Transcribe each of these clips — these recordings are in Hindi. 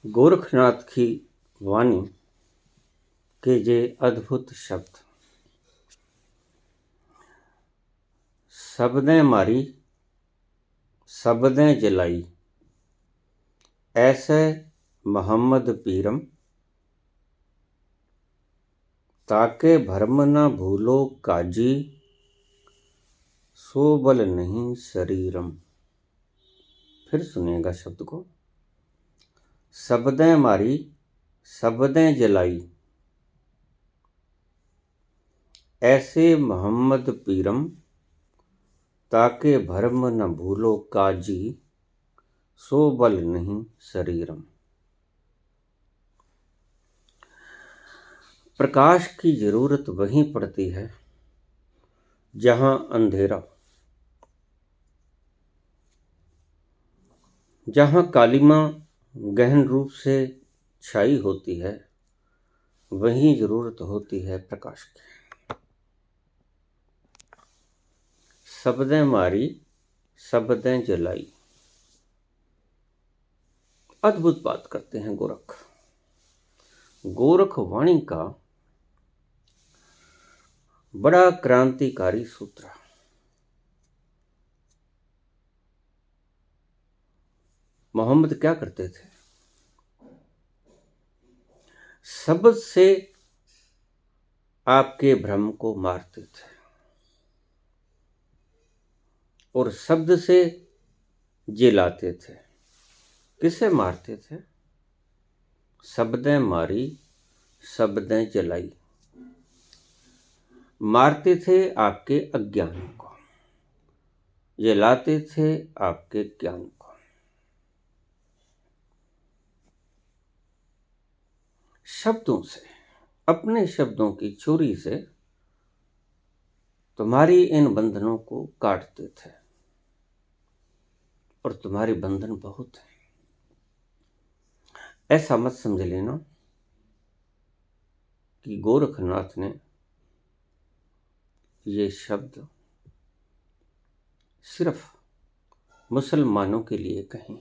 गोरखनाथ की वाणी के जे अद्भुत शब्द। शब्दें मारी शब्दें जलाई, ऐसे मोहम्मद पीरम, ताके भरम न भूलो काजी, सो बल नहीं शरीरम। फिर सुनिएगा शब्द को। शब्दें मारी शब्दें जलाई, ऐसे मोहम्मद पीरम, ताके भरम न भूलो काजी, सो बल नहीं शरीरम। प्रकाश की जरूरत वहीं पड़ती है जहां अंधेरा, जहां कालिमा गहन रूप से छाई होती है, वहीं जरूरत होती है प्रकाश की। शब्दें मारी शब्दें जलाई, अद्भुत बात करते हैं गोरख। गोरख वाणी का बड़ा क्रांतिकारी सूत्र। मोहम्मद क्या करते थे? शब्द से आपके भ्रम को मारते थे और शब्द से जिलाते थे। किसे मारते थे? शब्दें मारी शब्दें जलाई। मारते थे आपके अज्ञान को, जलाते थे आपके ज्ञान को। शब्दों से, अपने शब्दों की छुरी से तुम्हारी इन बंधनों को काटते थे, और तुम्हारे बंधन बहुत हैं। ऐसा मत समझ लेना कि गोरखनाथ ने ये शब्द सिर्फ मुसलमानों के लिए कहे,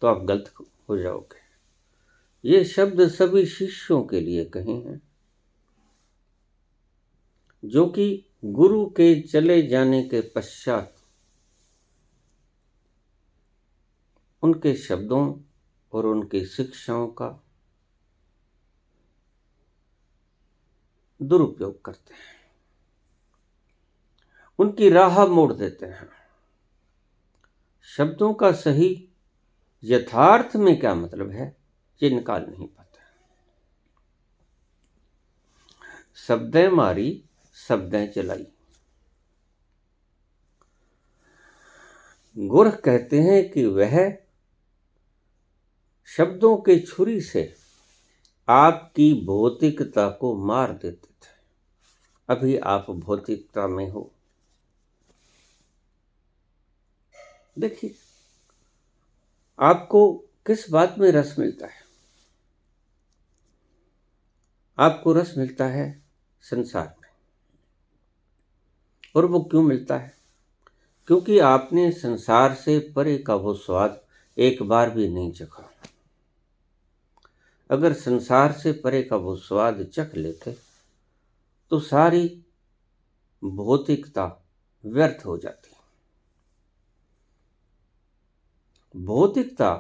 तो आप गलत हो जाओगे। ये शब्द सभी शिष्यों के लिए कहे हैं, जो कि गुरु के चले जाने के पश्चात उनके शब्दों और उनकी शिक्षाओं का दुरुपयोग करते हैं, उनकी राह मोड़ देते हैं। शब्दों का सही यथार्थ में क्या मतलब है, ये निकाल नहीं पाते। शब्दें मारी शब्दें चलाई। गोरख कहते हैं कि वह शब्दों के छुरी से आपकी भौतिकता को मार देते थे। अभी आप भौतिकता में हो। देखिए, आपको किस बात में रस मिलता है? आपको रस मिलता है संसार में। और वो क्यों मिलता है? क्योंकि आपने संसार से परे का वो स्वाद एक बार भी नहीं चखा। अगर संसार से परे का वो स्वाद चख लेते तो सारी भौतिकता व्यर्थ हो जाती। भौतिकता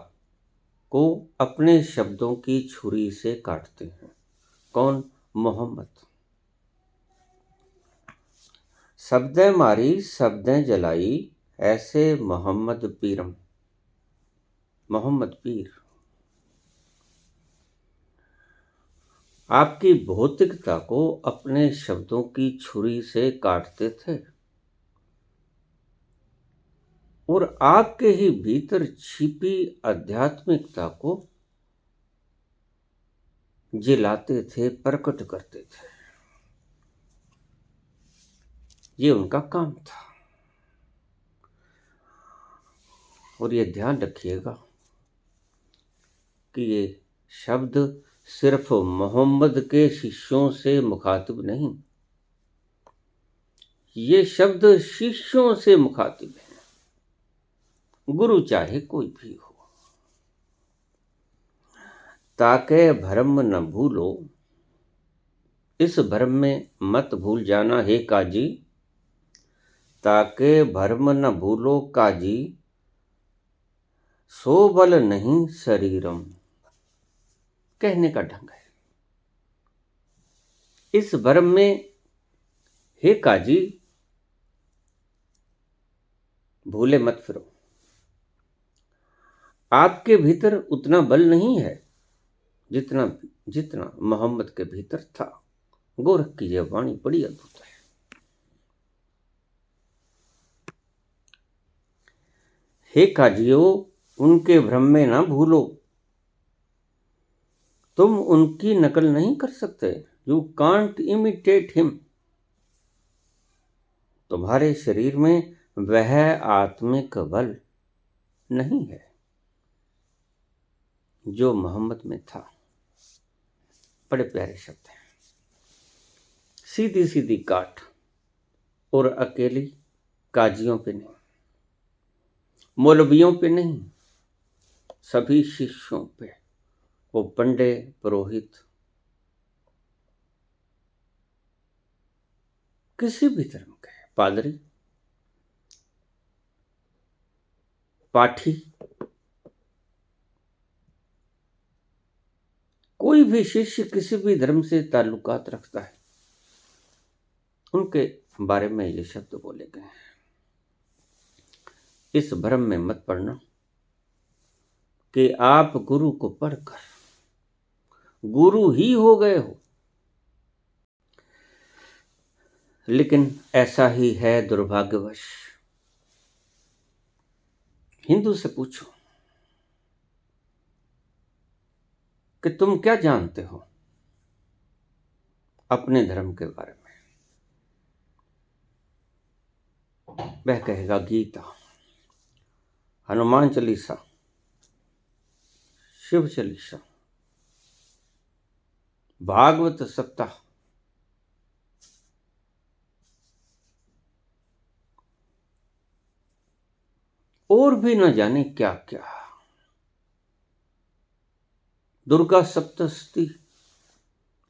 को अपने शब्दों की छुरी से काटते हैं। कौन? मोहम्मद। शब्दें मारी शब्दें जलाई, ऐसे मोहम्मद पीरम। मोहम्मद पीर आपकी भौतिकता को अपने शब्दों की छुरी से काटते थे और आपके ही भीतर छिपी आध्यात्मिकता को जिलाते थे, प्रकट करते थे। ये उनका काम था। और ये ध्यान रखिएगा कि ये शब्द सिर्फ मोहम्मद के शिष्यों से मुखातिब नहीं, ये शब्द शिष्यों से मुखातिब है, गुरु चाहे कोई भी हो। ताके भरम न भूलो, इस भरम में मत भूल जाना हे काजी, ताके भरम न भूलो काजी, सो बल नहीं शरीरम। कहने का ढंग है, इस भरम में हे काजी भूले मत फिरो। आपके भीतर उतना बल नहीं है जितना जितना मोहम्मद के भीतर था। गोरख की यह वाणी बड़ी अद्भुत है। हे काजियो, उनके भ्रम में ना भूलो, तुम उनकी नकल नहीं कर सकते। You can't imitate him. तुम्हारे शरीर में वह आत्मिक बल नहीं है जो मोहम्मद में था। बड़े प्यारे शब्द हैं। सीधी सीधी काट, और अकेली काजियों पे नहीं, मौलवियों पे नहीं, सभी शिष्यों पे, वो पंडे, पुरोहित, किसी भी धर्म के, पादरी, पाठी, कोई भी शिष्य किसी भी धर्म से ताल्लुकात रखता है, उनके बारे में ये शब्द बोले गए हैं। इस भ्रम में मत पड़ना कि आप गुरु को पढ़कर गुरु ही हो गए हो। लेकिन ऐसा ही है दुर्भाग्यवश। हिंदू से पूछो कि तुम क्या जानते हो अपने धर्म के बारे में, वह कहेगा गीता, हनुमान चालीसा, शिव चालीसा, भागवत सप्ताह, और भी न जाने क्या क्या, दुर्गा सप्तशती।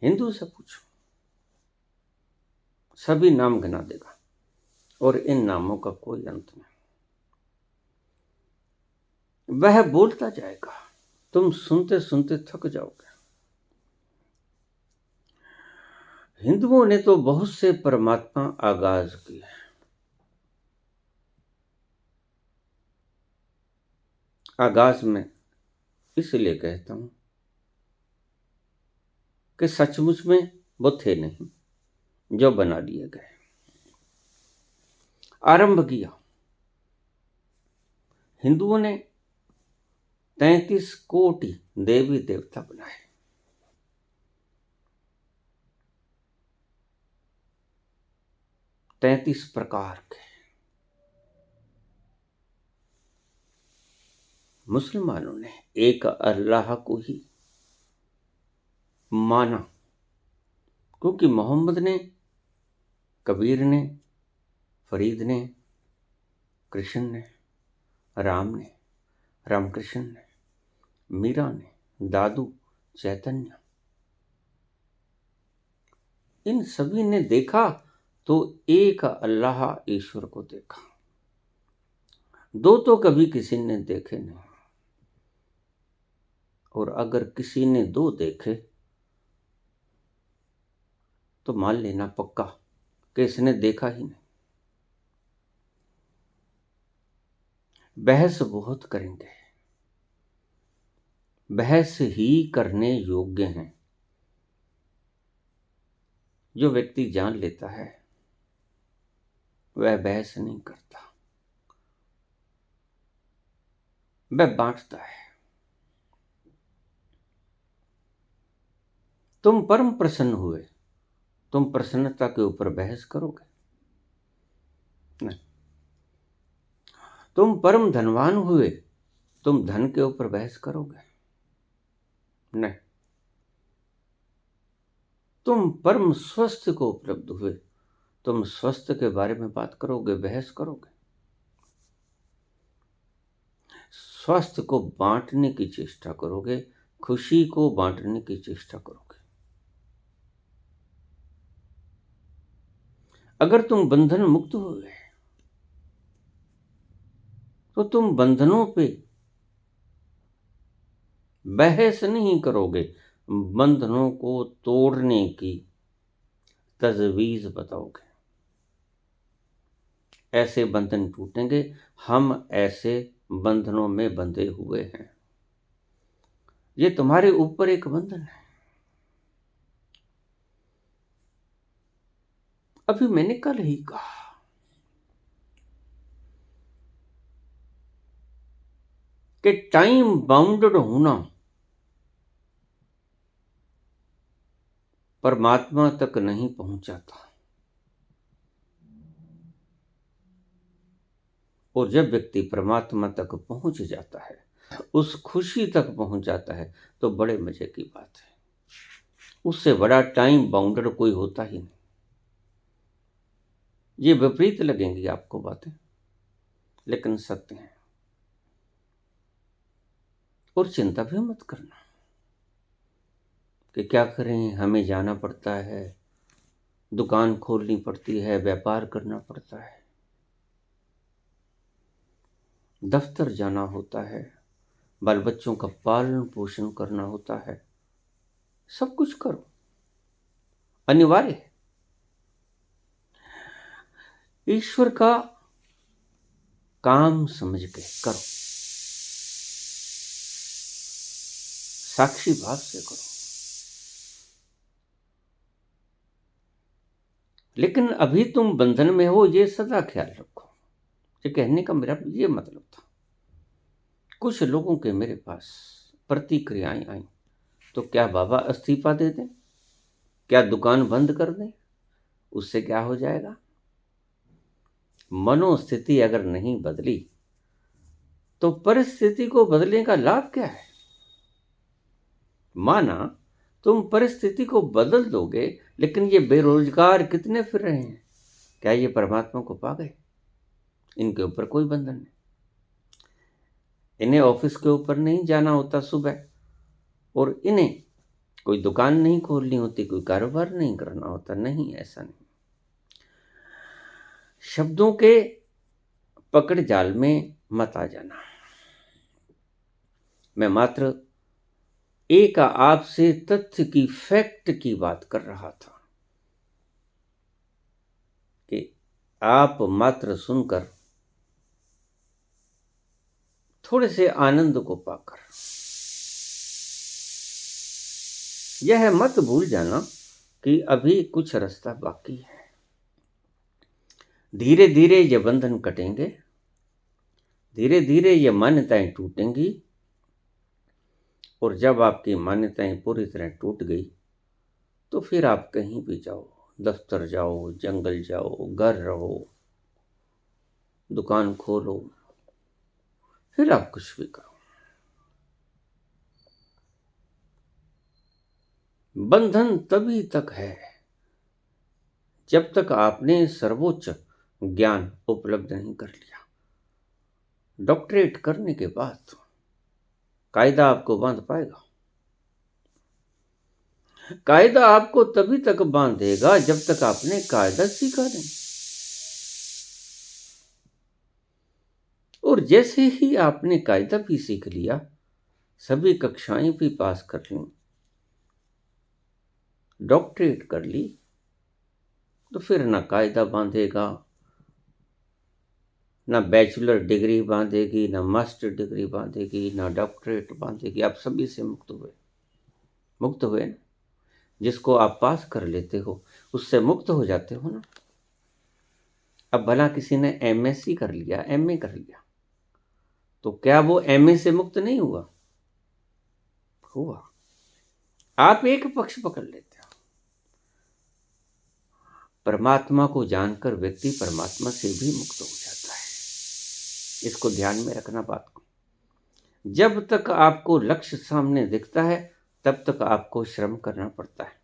हिंदू से पूछो, सभी नाम गिना देगा, और इन नामों का कोई अंत नहीं। वह बोलता जाएगा, तुम सुनते सुनते थक जाओगे। हिंदुओं ने तो बहुत से परमात्मा आगाज किए। आगाज में इसलिए कहता हूं कि सचमुच में वो थे नहीं, जो बना दिए गए। आरंभ किया हिंदुओं ने 33 कोटि देवी देवता बनाए। तैंतीस प्रकार के। मुसलमानों ने एक अल्लाह को ही माना, क्योंकि मोहम्मद ने, कबीर ने, फरीद ने, कृष्ण ने, राम ने, रामकृष्ण ने, मीरा ने, दादू, चैतन्य, इन सभी ने देखा तो एक अल्लाह ईश्वर को देखा। दो तो कभी किसी ने देखे नहीं, और अगर किसी ने दो देखे तो मान लेना पक्का कि इसने देखा ही नहीं। बहस बहुत करेंगे, बहस ही करने योग्य हैं। जो व्यक्ति जान लेता है वह बहस नहीं करता, वह बांटता है। तुम परम प्रसन्न हुए, तुम प्रसन्नता के ऊपर बहस करोगे? नहीं। तुम परम धनवान हुए, तुम धन के ऊपर बहस करोगे? नहीं। तुम परम स्वस्थ को उपलब्ध हुए, तुम स्वस्थ के बारे में बात करोगे, बहस करोगे? स्वास्थ्य को बांटने की चेष्टा करोगे, खुशी को बांटने की चेष्टा करोगे। अगर तुम बंधन मुक्त हो गए तो तुम बंधनों पे बहस नहीं करोगे, बंधनों को तोड़ने की तजवीज बताओगे। ऐसे बंधन टूटेंगे, हम ऐसे बंधनों में बंधे हुए हैं। ये तुम्हारे ऊपर एक बंधन है। अभी मैंने कल ही कहा कि टाइम बाउंडेड होना परमात्मा तक नहीं पहुंचाता। और जब व्यक्ति परमात्मा तक पहुंच जाता है, उस खुशी तक पहुंच जाता है, तो बड़े मजे की बात है। उससे बड़ा टाइम बाउंडेड कोई होता ही नहीं। ये विपरीत लगेंगी आपको बातें, लेकिन सत्य है। और चिंता भी मत करना कि क्या करें, हमें जाना पड़ता है, दुकान खोलनी पड़ती है, व्यापार करना पड़ता है, दफ्तर जाना होता है, बाल बच्चों का पालन पोषण करना होता है। सब कुछ करो, अनिवार्य है। ईश्वर का काम समझ के करो, साक्षी भाव से करो। लेकिन अभी तुम बंधन में हो, ये सदा ख्याल रखो। ये कहने का मेरा ये मतलब था। कुछ लोगों के मेरे पास प्रतिक्रियाएं आई, तो क्या बाबा इस्तीफा दे दें, क्या दुकान बंद कर दें, उससे क्या हो जाएगा? मनोस्थिति अगर नहीं बदली तो परिस्थिति को बदलने का लाभ क्या है? माना तुम परिस्थिति को बदल दोगे, लेकिन ये बेरोजगार कितने फिर रहे हैं, क्या ये परमात्मा को पा गए? इनके ऊपर कोई बंधन नहीं। इन्हें ऑफिस के ऊपर नहीं जाना होता सुबह, और इन्हें कोई दुकान नहीं खोलनी होती, कोई कारोबार नहीं करना होता। नहीं, ऐसा नहीं। शब्दों के पकड़ जाल में मत आ जाना। मैं मात्र एक आपसे तथ्य की, फैक्ट की बात कर रहा था कि आप मात्र सुनकर थोड़े से आनंद को पाकर यह मत भूल जाना कि अभी कुछ रास्ता बाकी है। धीरे धीरे ये बंधन कटेंगे, धीरे धीरे ये मान्यताएं टूटेंगी। और जब आपकी मान्यताएं पूरी तरह टूट गई, तो फिर आप कहीं भी जाओ, दफ्तर जाओ, जंगल जाओ, घर रहो, दुकान खोलो, फिर आप कुछ भी करो। बंधन तभी तक है जब तक आपने सर्वोच्च ज्ञान उपलब्ध नहीं कर लिया। डॉक्टरेट करने के बाद कायदा आपको बांध पाएगा? कायदा आपको तभी तक बांधेगा जब तक आपने कायदा सीखा नहीं। और जैसे ही आपने कायदा भी सीख लिया, सभी कक्षाएं भी पास कर ली, डॉक्टरेट कर ली, तो फिर ना कायदा बांधेगा, ना बैचलर डिग्री बांधेगी, ना मास्टर डिग्री बांधेगी, ना डॉक्टरेट बांधेगी। आप सभी से मुक्त हुए ना। जिसको आप पास कर लेते हो, उससे मुक्त हो जाते हो ना। अब भला किसी ने एमएससी कर लिया, एमए कर लिया, तो क्या वो एमए से मुक्त नहीं हुआ? हुआ। आप एक पक्ष पकड़ लेते हो। परमात्मा को जानकर व्यक्ति परमात्मा से भी मुक्त हो जाता है। इसको ध्यान में रखना बात को। जब तक आपको लक्ष्य सामने दिखता है, तब तक आपको श्रम करना पड़ता है।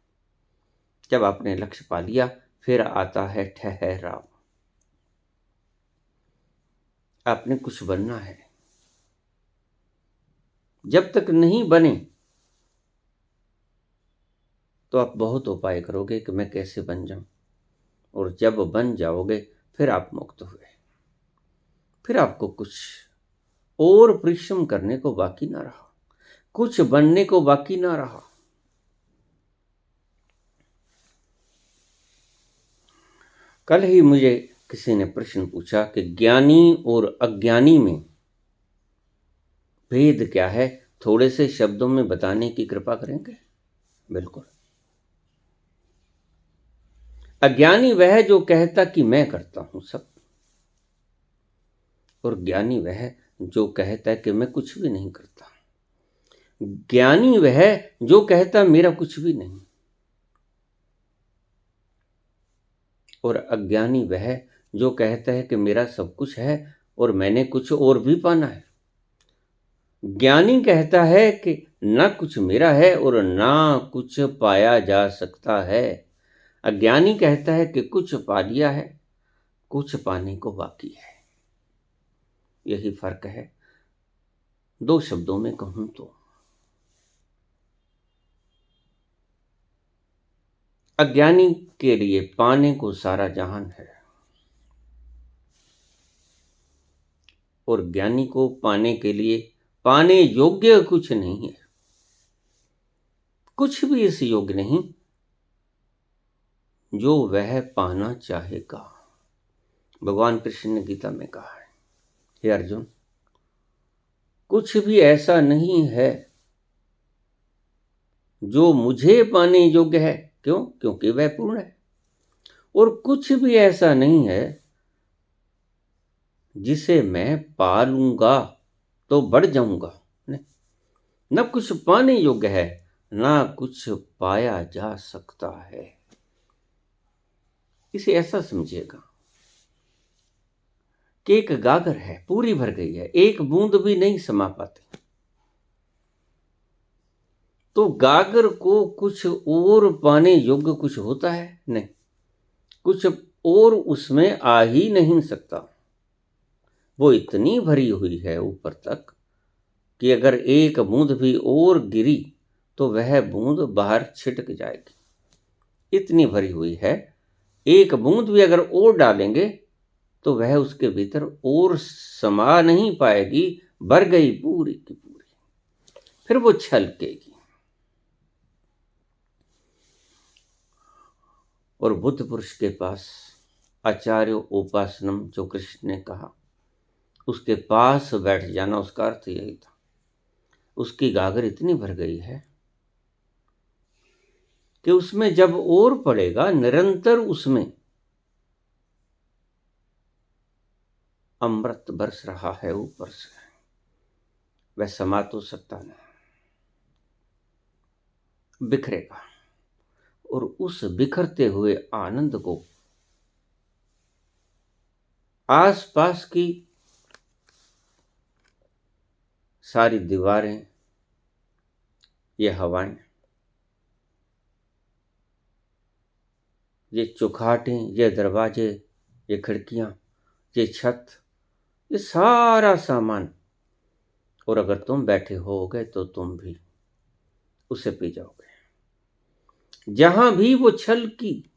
जब आपने लक्ष्य पा लिया, फिर आता है ठहराव। आपने कुछ बनना है। जब तक नहीं बने, तो आप बहुत उपाय करोगे कि मैं कैसे बन जाऊं, और जब बन जाओगे फिर आप मुक्त हुए, फिर आपको कुछ और परिश्रम करने को बाकी ना रहा, कुछ बनने को बाकी ना रहा। कल ही मुझे किसी ने प्रश्न पूछा कि ज्ञानी और अज्ञानी में भेद क्या है, थोड़े से शब्दों में बताने की कृपा करेंगे? बिल्कुल। अज्ञानी वह जो कहता कि मैं करता हूं सब, और ज्ञानी वह जो कहता है कि मैं कुछ भी नहीं करता। ज्ञानी वह जो कहता मेरा कुछ भी नहीं, और अज्ञानी वह जो कहता है कि मेरा सब कुछ है और मैंने कुछ और भी पाना है। ज्ञानी कहता है कि ना कुछ मेरा है और ना कुछ पाया जा सकता है। अज्ञानी कहता है कि कुछ पा लिया है, कुछ पाने को बाकी है। यही फर्क है, दो शब्दों में कहूं तो। अज्ञानी के लिए पाने को सारा जहान है, और ज्ञानी को पाने के लिए पाने योग्य कुछ नहीं है, कुछ भी इस योग्य नहीं जो वह पाना चाहेगा। भगवान कृष्ण ने गीता में कहा है, हे अर्जुन, कुछ भी ऐसा नहीं है जो मुझे पाने योग्य है। क्यों? क्योंकि वह पूर्ण है। और कुछ भी ऐसा नहीं है जिसे मैं पा लूंगा तो बढ़ जाऊंगा। न कुछ पाने योग्य है, ना कुछ पाया जा सकता है। इसे ऐसा समझिएगा कि एक गागर है, पूरी भर गई है, एक बूंद भी नहीं समा पाती। तो गागर को कुछ और पाने योग्य कुछ होता है? नहीं, कुछ और उसमें आ ही नहीं सकता। वो इतनी भरी हुई है ऊपर तक कि अगर एक बूंद भी और गिरी तो वह बूंद बाहर छिटक जाएगी। इतनी भरी हुई है, एक बूंद भी अगर और डालेंगे तो वह उसके भीतर और समा नहीं पाएगी, भर गई पूरी की पूरी, फिर वो छलकेगी। और बुद्ध पुरुष के पास आचार्य उपासनम, जो कृष्ण ने कहा, उसके पास बैठ जाना, उसका अर्थ यही था। उसकी गागर इतनी भर गई है कि उसमें जब और पड़ेगा, निरंतर उसमें अमृत बरस रहा है ऊपर से, वह समा तो सकता नहीं, बिखरेगा। और उस बिखरते हुए आनंद को आसपास की सारी दीवारें, ये हवाएं, ये चौखाटें, ये दरवाजे, ये खिड़कियां, ये छत, ये सारा सामान, और अगर तुम बैठे होगे तो तुम भी उसे पी जाओगे। जहां भी वो छल की,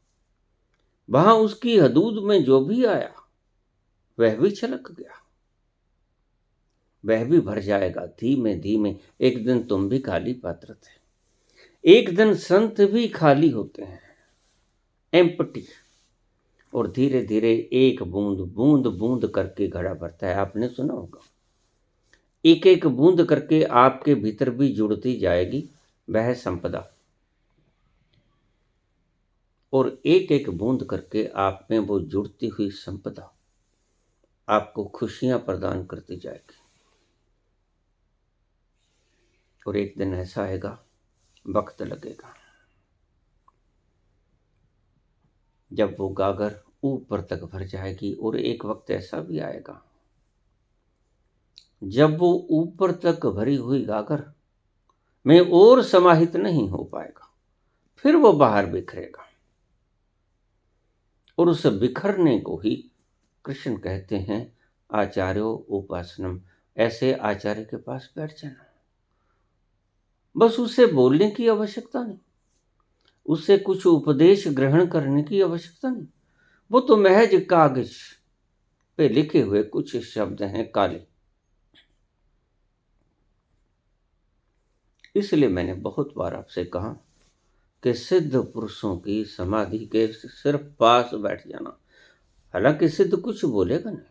वहां उसकी हदूद में जो भी आया वह भी छलक गया, वह भी भर जाएगा धीमे धीमे। एक दिन तुम भी खाली पात्र थे, एक दिन संत भी खाली होते हैं, एम्प्टी। और धीरे धीरे एक बूंद बूंद बूंद करके घड़ा भरता है। आपने सुना होगा, एक एक बूंद करके आपके भीतर भी जुड़ती जाएगी वह संपदा, और एक एक बूंद करके आप में वो जुड़ती हुई संपदा आपको खुशियां प्रदान करती जाएगी। और एक दिन ऐसा आएगा, वक्त लगेगा, जब वो गागर ऊपर तक भर जाएगी। और एक वक्त ऐसा भी आएगा जब वो ऊपर तक भरी हुई गागर में और समाहित नहीं हो पाएगा, फिर वो बाहर बिखरेगा। और उस बिखरने को ही कृष्ण कहते हैं आचार्यो उपासनम। ऐसे आचार्य के पास बैठ जाना, बस उसे बोलने की आवश्यकता नहीं, उसे कुछ उपदेश ग्रहण करने की आवश्यकता नहीं। वो तो महज कागज पे लिखे हुए कुछ शब्द हैं काले। इसलिए मैंने बहुत बार आपसे कहा कि सिद्ध पुरुषों की समाधि के सिर्फ पास बैठ जाना, हालांकि सिद्ध कुछ बोलेगा नहीं,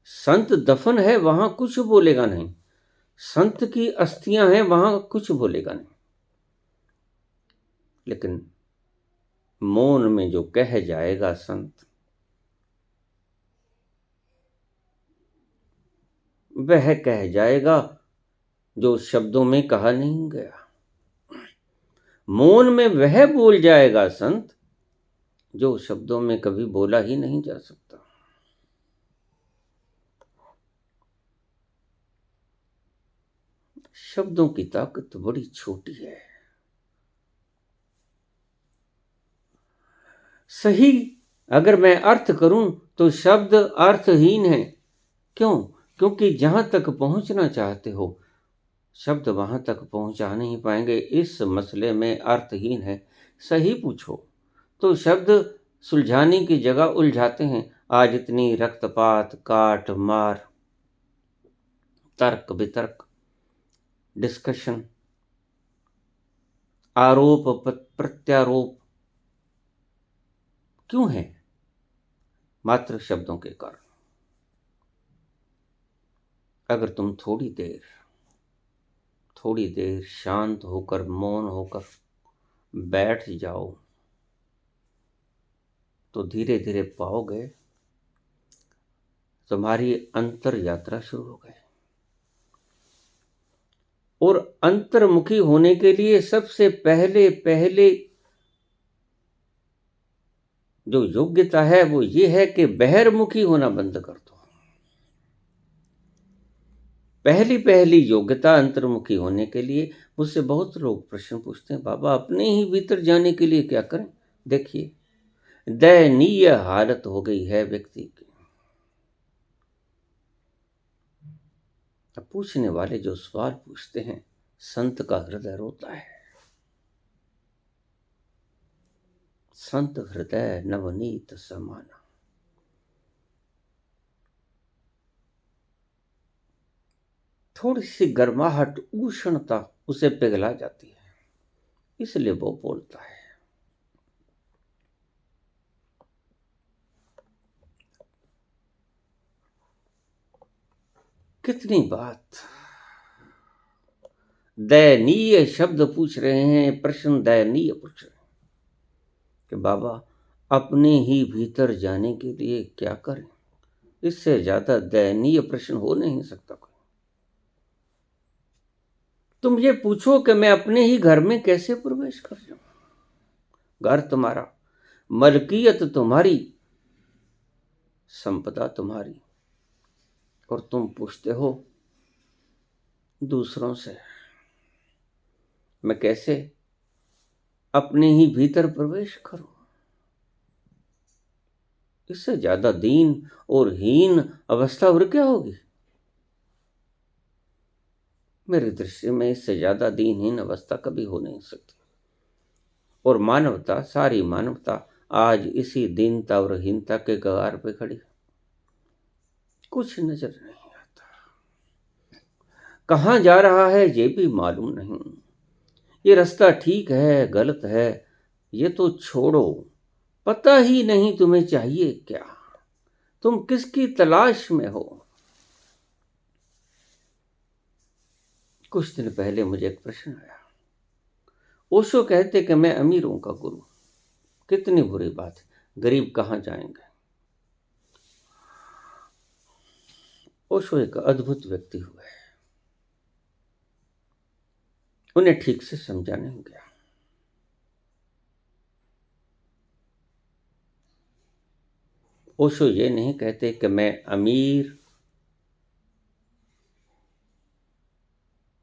संत दफन है वहां कुछ बोलेगा नहीं, संत की अस्थियां हैं वहां कुछ बोलेगा नहीं, लेकिन मौन में जो कह जाएगा संत, वह कह जाएगा जो शब्दों में कहा नहीं गया। मौन में वह बोल जाएगा संत जो शब्दों में कभी बोला ही नहीं जा सकता। शब्दों की ताकत बड़ी छोटी है। सही अगर मैं अर्थ करूं तो शब्द अर्थहीन है। क्यों? क्योंकि जहां तक पहुंचना चाहते हो शब्द वहां तक पहुंचा नहीं पाएंगे। इस मसले में अर्थहीन है। सही पूछो तो शब्द सुलझाने की जगह उलझाते हैं। आज इतनी रक्तपात, काट मार, तर्क वितर्क, डिस्कशन, आरोप प्रत्यारोप क्यों है? मात्र शब्दों के कारण। अगर तुम थोड़ी देर शांत होकर, मौन होकर बैठ जाओ तो धीरे धीरे पाओगे तुम्हारी अंतर यात्रा शुरू हो गई। और अंतर्मुखी होने के लिए सबसे पहले पहले जो योग्यता है वो ये है कि बहिर्मुखी होना बंद कर दो। पहली पहली योग्यता अंतर्मुखी होने के लिए। मुझसे बहुत लोग प्रश्न पूछते हैं, बाबा अपने ही भीतर जाने के लिए क्या करें? देखिए, दयनीय हालत हो गई है व्यक्ति की। अब पूछने वाले जो सवाल पूछते हैं, संत का हृदय रोता है। संत हृदय नवनीत समाना। थोड़ी सी गर्माहट, उष्णता उसे पिघला जाती है, इसलिए वो बोलता है। कितनी बात। दयनीय शब्द पूछ रहे हैं, प्रश्न दयनीय पूछ रहे हैं कि बाबा अपने ही भीतर जाने के लिए क्या करें? इससे ज्यादा दयनीय प्रश्न हो नहीं सकता कोई। तुम ये पूछो कि मैं अपने ही घर में कैसे प्रवेश कर जाऊं। घर तुम्हारा, मलकियत तुम्हारी, संपदा तुम्हारी, और तुम पूछते हो दूसरों से मैं कैसे अपने ही भीतर प्रवेश करूं। इससे ज्यादा दीन और हीन अवस्था और क्या होगी? मेरी दृष्टि में इससे ज्यादा दीनहीन अवस्था कभी हो नहीं सकती। और मानवता, सारी मानवता आज इसी दीनता और हीनता के कगार पे खड़ी। कुछ नजर नहीं आता, कहां जा रहा है ये भी मालूम नहीं। ये रास्ता ठीक है गलत है ये तो छोड़ो, पता ही नहीं तुम्हें चाहिए क्या, तुम किसकी तलाश में हो। कुछ दिन पहले मुझे एक प्रश्न आया। ओशो कहते कि मैं अमीरों का गुरु। कितनी बुरी बात है, गरीब कहां जाएंगे। ओशो एक अद्भुत व्यक्ति हुए, उन्हें ठीक से समझा नहीं गया। ओशो ये नहीं कहते कि मैं अमीर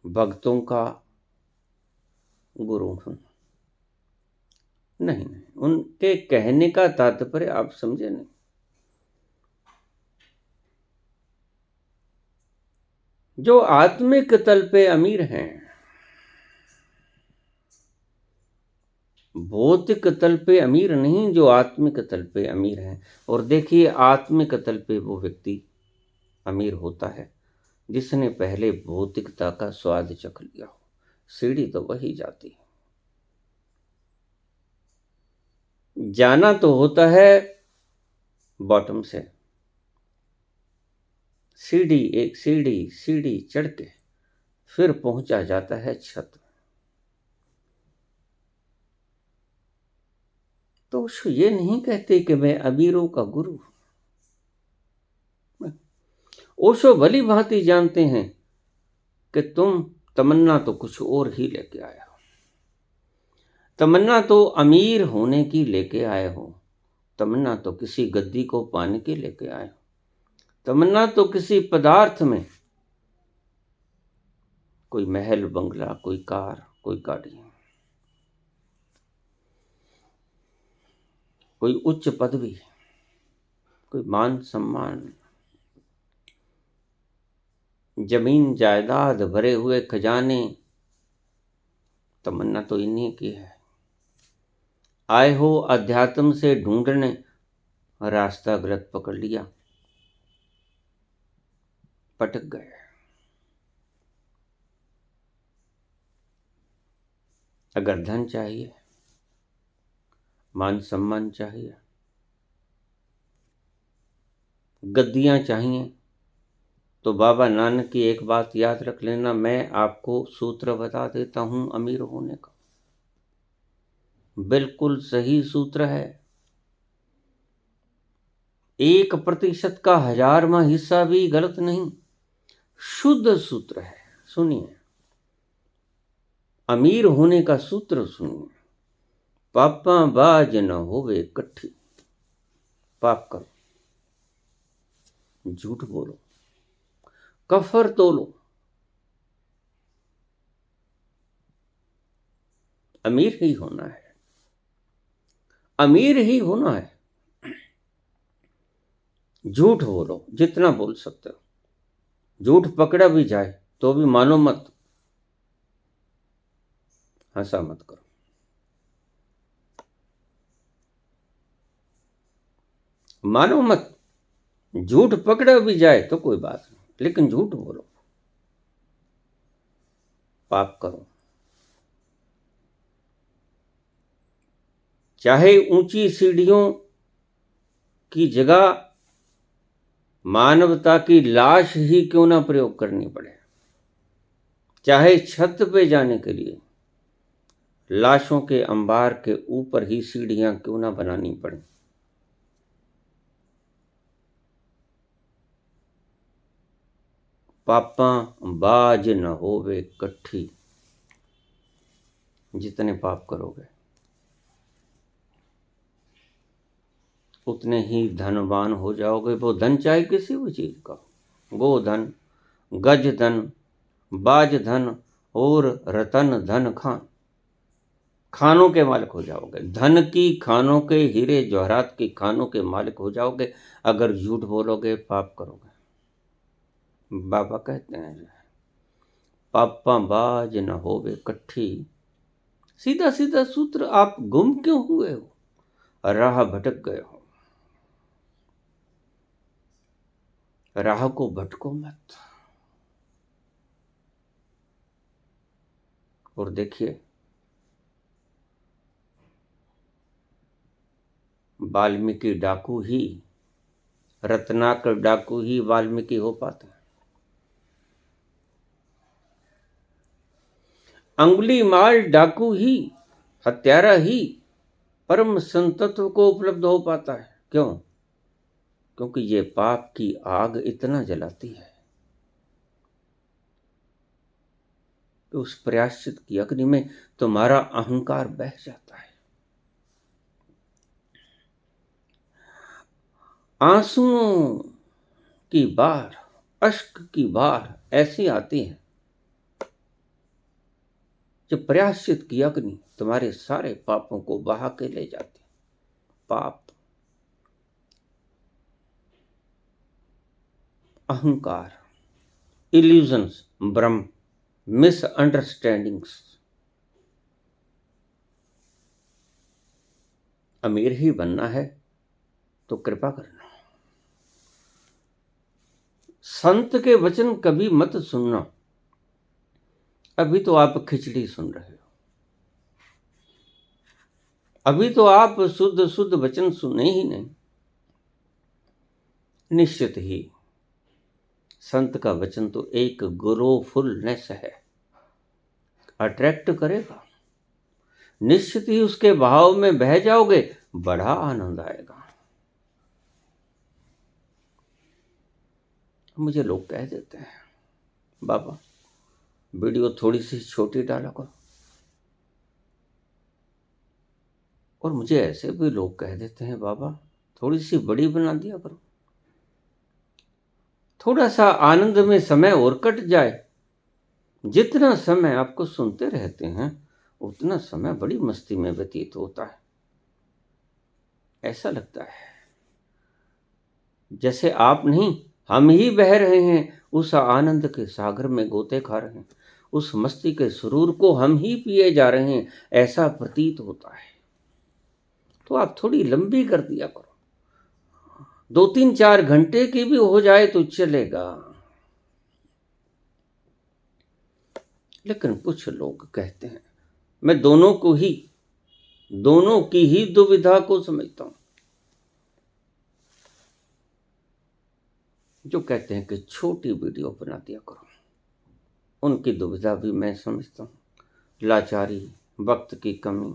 भक्तों का गुरु हूं। नहीं, उनके कहने का तात्पर्य आप समझे नहीं। जो आत्मिक तल पे अमीर हैं, भौतिक तल पे अमीर नहीं, जो आत्मिक तल पे अमीर हैं। और देखिए, आत्मिक तल पे वो व्यक्ति अमीर होता है जिसने पहले भौतिकता का स्वाद चख लिया हो। सीढ़ी तो वही जाती है, जाना तो होता है बॉटम से, सीढ़ी एक सीढ़ी सीढ़ी चढ़ के फिर पहुंचा जाता है छत। तो ओशो ये नहीं कहते कि मैं अमीरों का गुरु हूं। ओशो भली भांति जानते हैं कि तुम तमन्ना तो कुछ और ही लेके आया हो। तमन्ना तो अमीर होने की लेके आए हो, तमन्ना तो किसी गद्दी को पाने की लेके आए हो, तमन्ना तो किसी पदार्थ में, कोई महल बंगला, कोई कार, कोई गाड़ी, कोई उच्च पदवी, कोई मान सम्मान, जमीन जायदाद, भरे हुए खजाने, तमन्ना तो इन्हीं की है। आए हो अध्यात्म से ढूंढने, रास्ता गलत पकड़ लिया, पटक गए। अगर धन चाहिए, मान सम्मान चाहिए, गद्दियां चाहिए, तो बाबा नानक की एक बात याद रख लेना, मैं आपको सूत्र बता देता हूं अमीर होने का। बिल्कुल सही सूत्र है। 1% का 1000वां हिस्सा भी गलत नहीं, शुद्ध सूत्र है। सुनिए, अमीर होने का सूत्र सुनिए। पापा बाज न होवे कट्ठी, पाप करो, झूठ बोलो, कफर तोलो, अमीर ही होना है, अमीर ही होना है। झूठ बोलो जितना बोल सकते हो, झूठ पकड़ा भी जाए तो भी मानो मत, हंसा मत करो। मानो मत, झूठ पकड़ा भी जाए तो कोई बात नहीं, लेकिन झूठ बोलो, पाप करो। चाहे ऊंची सीढ़ियों की जगह मानवता की लाश ही क्यों ना प्रयोग करनी पड़े, चाहे छत पे जाने के लिए लाशों के अंबार के ऊपर ही सीढ़ियां क्यों ना बनानी पड़े, पापा बाज न होवे कट्ठी। जितने पाप करोगे उतने ही धनवान हो जाओगे। वो धन चाहे किसी भी चीज का, गोधन, गज धन, बाज धन और रतन धन खान, खानों के मालिक हो जाओगे। धन की खानों के, हीरे जवाहरात की खानों के मालिक हो जाओगे अगर झूठ बोलोगे, पाप करोगे। बाबा कहते हैं पापा बाज न होवे कट्ठी। सीधा सीधा सूत्र, आप गुम क्यों हुए हो, राह भटक गए हो, राह को भटको मत। और देखिए, वाल्मीकि डाकू ही, रत्नाकर डाकू ही वाल्मीकि हो पाते हैं। अंगुली माल डाकू ही, हत्यारा ही परम संतत्व को उपलब्ध हो पाता है। क्यों? क्योंकि ये पाप की आग इतना जलाती है कि उस प्रायश्चित की अग्नि में तुम्हारा अहंकार बह जाता है। आंसुओं की बाढ़, अश्क की बाढ़ ऐसी आती है जब प्रायश्चित की अग्नि तुम्हारे सारे पापों को बहा के ले जाती है। पाप, अहंकार, इल्यूजन्स, भ्रम, मिसअंडरस्टैंडिंग्स, अमीर ही बनना है तो कृपा करना। संत के वचन कभी मत सुनना। अभी तो आप खिचड़ी सुन रहे हो, अभी तो आप शुद्ध शुद्ध वचन सुने ही नहीं। निश्चित ही संत का वचन तो एक ग्रोफुलनेस है, अट्रैक्ट करेगा। निश्चित ही उसके भाव में बह जाओगे, बड़ा आनंद आएगा। मुझे लोग कह देते हैं, बाबा वीडियो थोड़ी सी छोटी डाला करो। और मुझे ऐसे भी लोग कह देते हैं, बाबा थोड़ी सी बड़ी बना दिया करो, थोड़ा सा आनंद में समय और कट जाए। जितना समय आपको सुनते रहते हैं उतना समय बड़ी मस्ती में व्यतीत होता है। ऐसा लगता है जैसे आप नहीं, हम ही बह रहे हैं उस आनंद के सागर में, गोते खा रहे हैं, उस मस्ती के सुरूर को हम ही पिए जा रहे हैं, ऐसा प्रतीत होता है। तो आप थोड़ी लंबी कर दिया करो, 2-3-4 घंटे की भी हो जाए तो चलेगा। लेकिन कुछ लोग कहते हैं, मैं दोनों की ही दुविधा को समझता हूं। जो कहते हैं कि छोटी वीडियो बना दिया करो, उनकी दुविधा भी मैं समझता हूं। लाचारी, वक्त की कमी,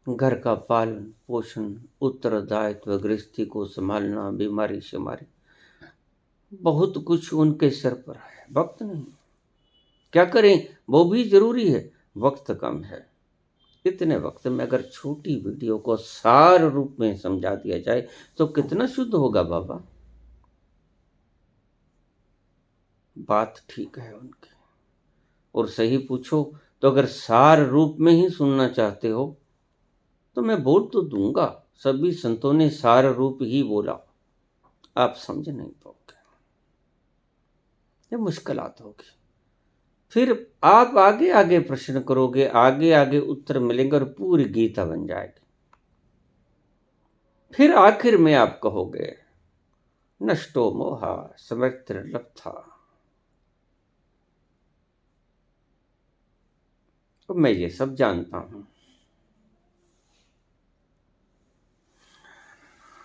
घर का पालन पोषण, उत्तरदायित्व, गृहस्थी को संभालना, बीमारी शुमारी, बहुत कुछ उनके सर पर है, वक्त नहीं। क्या करें, वो भी जरूरी है, वक्त कम है। इतने वक्त में अगर छोटी वीडियो को सार रूप में समझा दिया जाए तो कितना शुद्ध होगा बाबा। बात ठीक है उनकी, और सही पूछो तो अगर सार रूप में ही सुनना चाहते हो तो मैं बोल तो दूंगा, सभी संतों ने सार रूप ही बोला, आप समझ नहीं पाओगे, ये मुश्किलात होगी। फिर आप आगे आगे प्रश्न करोगे, आगे आगे उत्तर मिलेंगे और पूरी गीता बन जाएगी। फिर आखिर में आप कहोगे, नष्टो मोहा समृतिर्लब्धा। तो मैं ये सब जानता हूं।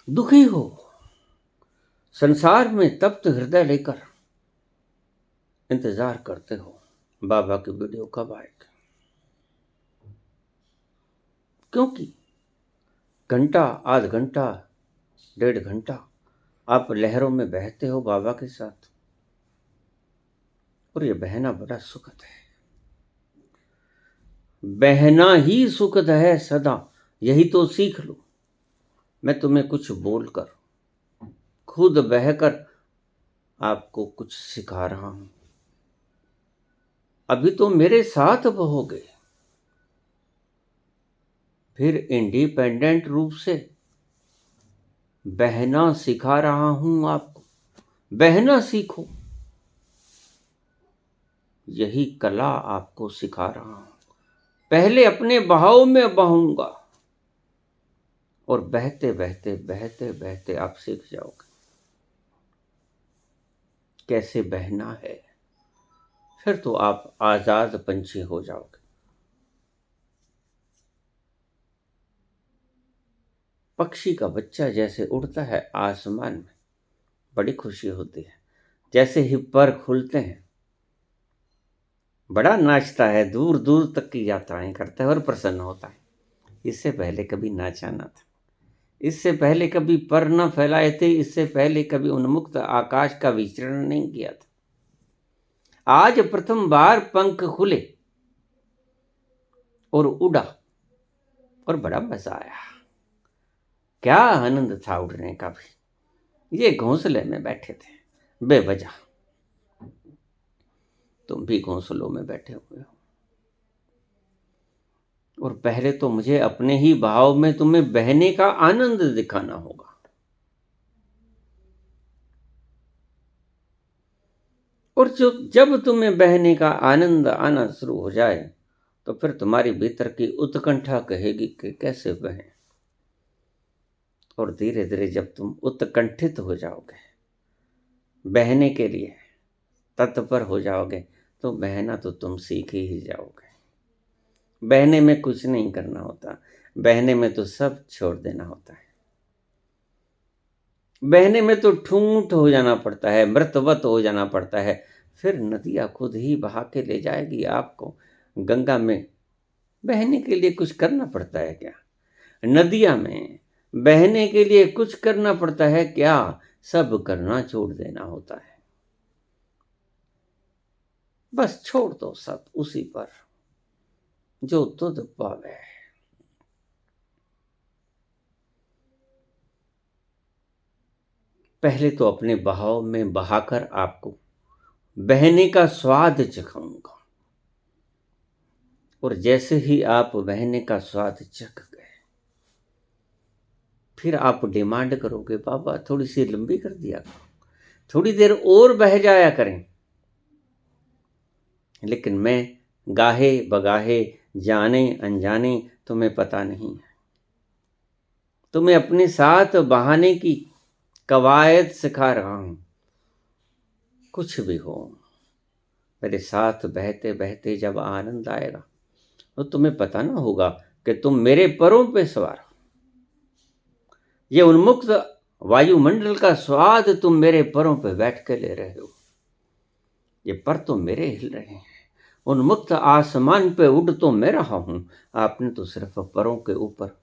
दुखी हो, संसार में तप्त हृदय लेकर इंतजार करते हो बाबा की वीडियो कब आएगी, क्योंकि घंटा, आध घंटा, 1.5 घंटा आप लहरों में बहते हो बाबा के साथ, और ये बहना बड़ा सुखद है। बहना ही सुखद है सदा, यही तो सीख लो। मैं तुम्हें कुछ बोलकर, खुद बहकर आपको कुछ सिखा रहा हूं। अभी तो मेरे साथ बहोगे, फिर इंडिपेंडेंट रूप से बहना सिखा रहा हूं आपको। बहना सीखो, यही कला आपको सिखा रहा हूं। पहले अपने बहाव में बहूंगा और बहते बहते बहते बहते आप सीख जाओगे कैसे बहना है। फिर तो आप आजाद पंछी हो जाओगे। पक्षी का बच्चा जैसे उड़ता है आसमान में, बड़ी खुशी होती है। जैसे ही पर खुलते हैं, बड़ा नाचता है, दूर दूर तक की यात्राएं करता है और प्रसन्न होता है। इससे पहले कभी नाचा ना था, इससे पहले कभी पर न फैलाए थे, इससे पहले कभी उन्मुक्त आकाश का विचरण नहीं किया था। आज प्रथम बार पंख खुले और उड़ा, और बड़ा मजा आया। क्या आनंद था उड़ने का भी। ये घोंसले में बैठे थे बेवजह, तुम भी घोंसलों में बैठे हुए हो। और पहले तो मुझे अपने ही भाव में तुम्हें बहने का आनंद दिखाना होगा। और जब तुम्हें बहने का आनंद आना शुरू हो जाए तो फिर तुम्हारी भीतर की उत्कंठा कहेगी कि कैसे बहें। और धीरे धीरे जब तुम उत्कंठित हो जाओगे, बहने के लिए तत्पर हो जाओगे, तो बहना तो तुम सीख ही जाओगे। बहने में कुछ नहीं करना होता, बहने में तो सब छोड़ देना होता है। बहने में तो ठूंठ हो जाना पड़ता है, मृतवत हो जाना पड़ता है। फिर नदियाँ खुद ही बहा के ले जाएगी आपको गंगा में। बहने के लिए कुछ करना पड़ता है क्या? नदियाँ में बहने के लिए कुछ करना पड़ता है क्या? सब करना छोड़ देना होता है। बस छोड़ दो सब उसी पर जो तुझ पावे। पहले तो अपने बहाव में बहाकर आपको बहने का स्वाद चखाऊंगा, और जैसे ही आप बहने का स्वाद चख गए, फिर आप डिमांड करोगे, बाबा थोड़ी सी लंबी कर दिया करो, थोड़ी देर और बह जाया करें। लेकिन मैं गाहे बगाहे, जाने अनजाने, तुम्हें पता नहीं है, तुम्हें अपने साथ बहाने की कवायद सिखा रहा हूं। कुछ भी हो, मेरे साथ बहते बहते जब आनंद आएगा, तो तुम्हें पता ना होगा कि तुम मेरे परों पे सवार हो। ये उन्मुक्त वायुमंडल का स्वाद तुम मेरे परों पे बैठ के ले रहे हो। ये पर तो मेरे हिल रहे हैं, उन्मुक्त आसमान पे उड़ तो मैं रहा हूं, आपने तो सिर्फ परों के ऊपर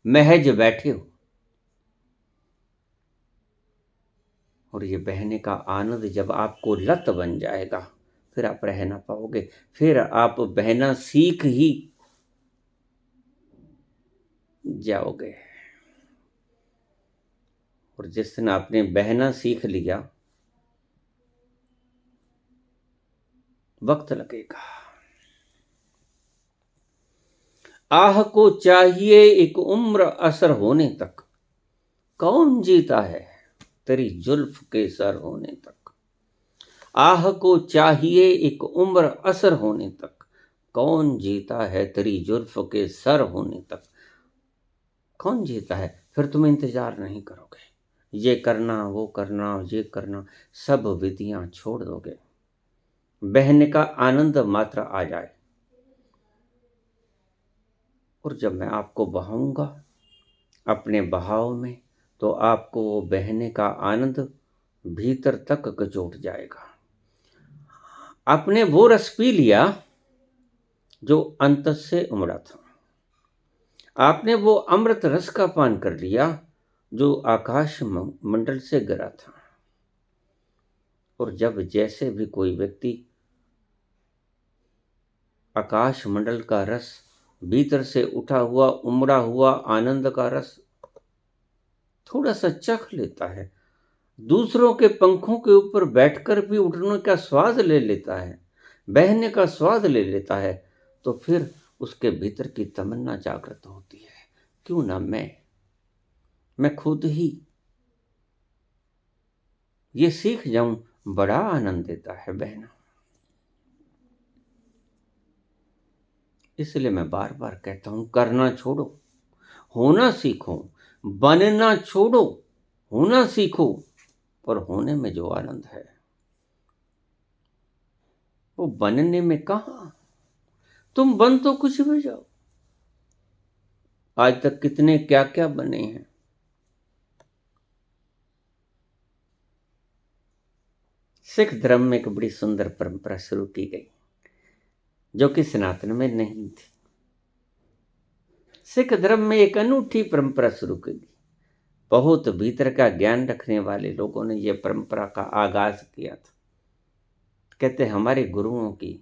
महज बैठे हो। और ये बहने का आनंद जब आपको लत बन जाएगा, फिर आप रह ना पाओगे, फिर आप बहना सीख ही जाओगे। और जिस दिन आपने बहना सीख लिया, वक्त लगेगा। आह को चाहिए एक उम्र असर होने तक, कौन जीता है तेरी जुल्फ के सर होने तक। आह को चाहिए एक उम्र असर होने तक, कौन जीता है तेरी जुल्फ के सर होने तक। कौन जीता है? फिर तुम इंतजार नहीं करोगे, ये करना वो करना ये करना, सब विधियां छोड़ दोगे। बहने का आनंद मात्र आ जाए, और जब मैं आपको बहाऊंगा अपने बहाव में, तो आपको वो बहने का आनंद भीतर तक कचोट जाएगा। आपने वो रस पी लिया जो अंत से उमड़ा था, आपने वो अमृत रस का पान कर लिया जो आकाश मंडल से गिरा था। और जब जैसे भी कोई व्यक्ति आकाश मंडल का रस, भीतर से उठा हुआ उमड़ा हुआ आनंद का रस थोड़ा सा चख लेता है, दूसरों के पंखों के ऊपर बैठकर भी उड़ने का स्वाद ले लेता है, बहने का स्वाद ले लेता है, तो फिर उसके भीतर की तमन्ना जागृत होती है, क्यों ना मैं खुद ही ये सीख जाऊं। बड़ा आनंद देता है बहना। इसलिए मैं बार बार कहता हूं, करना छोड़ो, होना सीखो। बनना छोड़ो, होना सीखो। और होने में जो आनंद है, वो बनने में कहां। तुम बन तो कुछ भी जाओ, आज तक कितने क्या क्या बने हैं। सिख धर्म में एक बड़ी सुंदर परंपरा शुरू की गई, जो कि सनातन में नहीं थी। सिख धर्म में एक अनूठी परंपरा शुरू की गई। बहुत भीतर का ज्ञान रखने वाले लोगों ने यह परंपरा का आगाज किया था। कहते हमारे गुरुओं की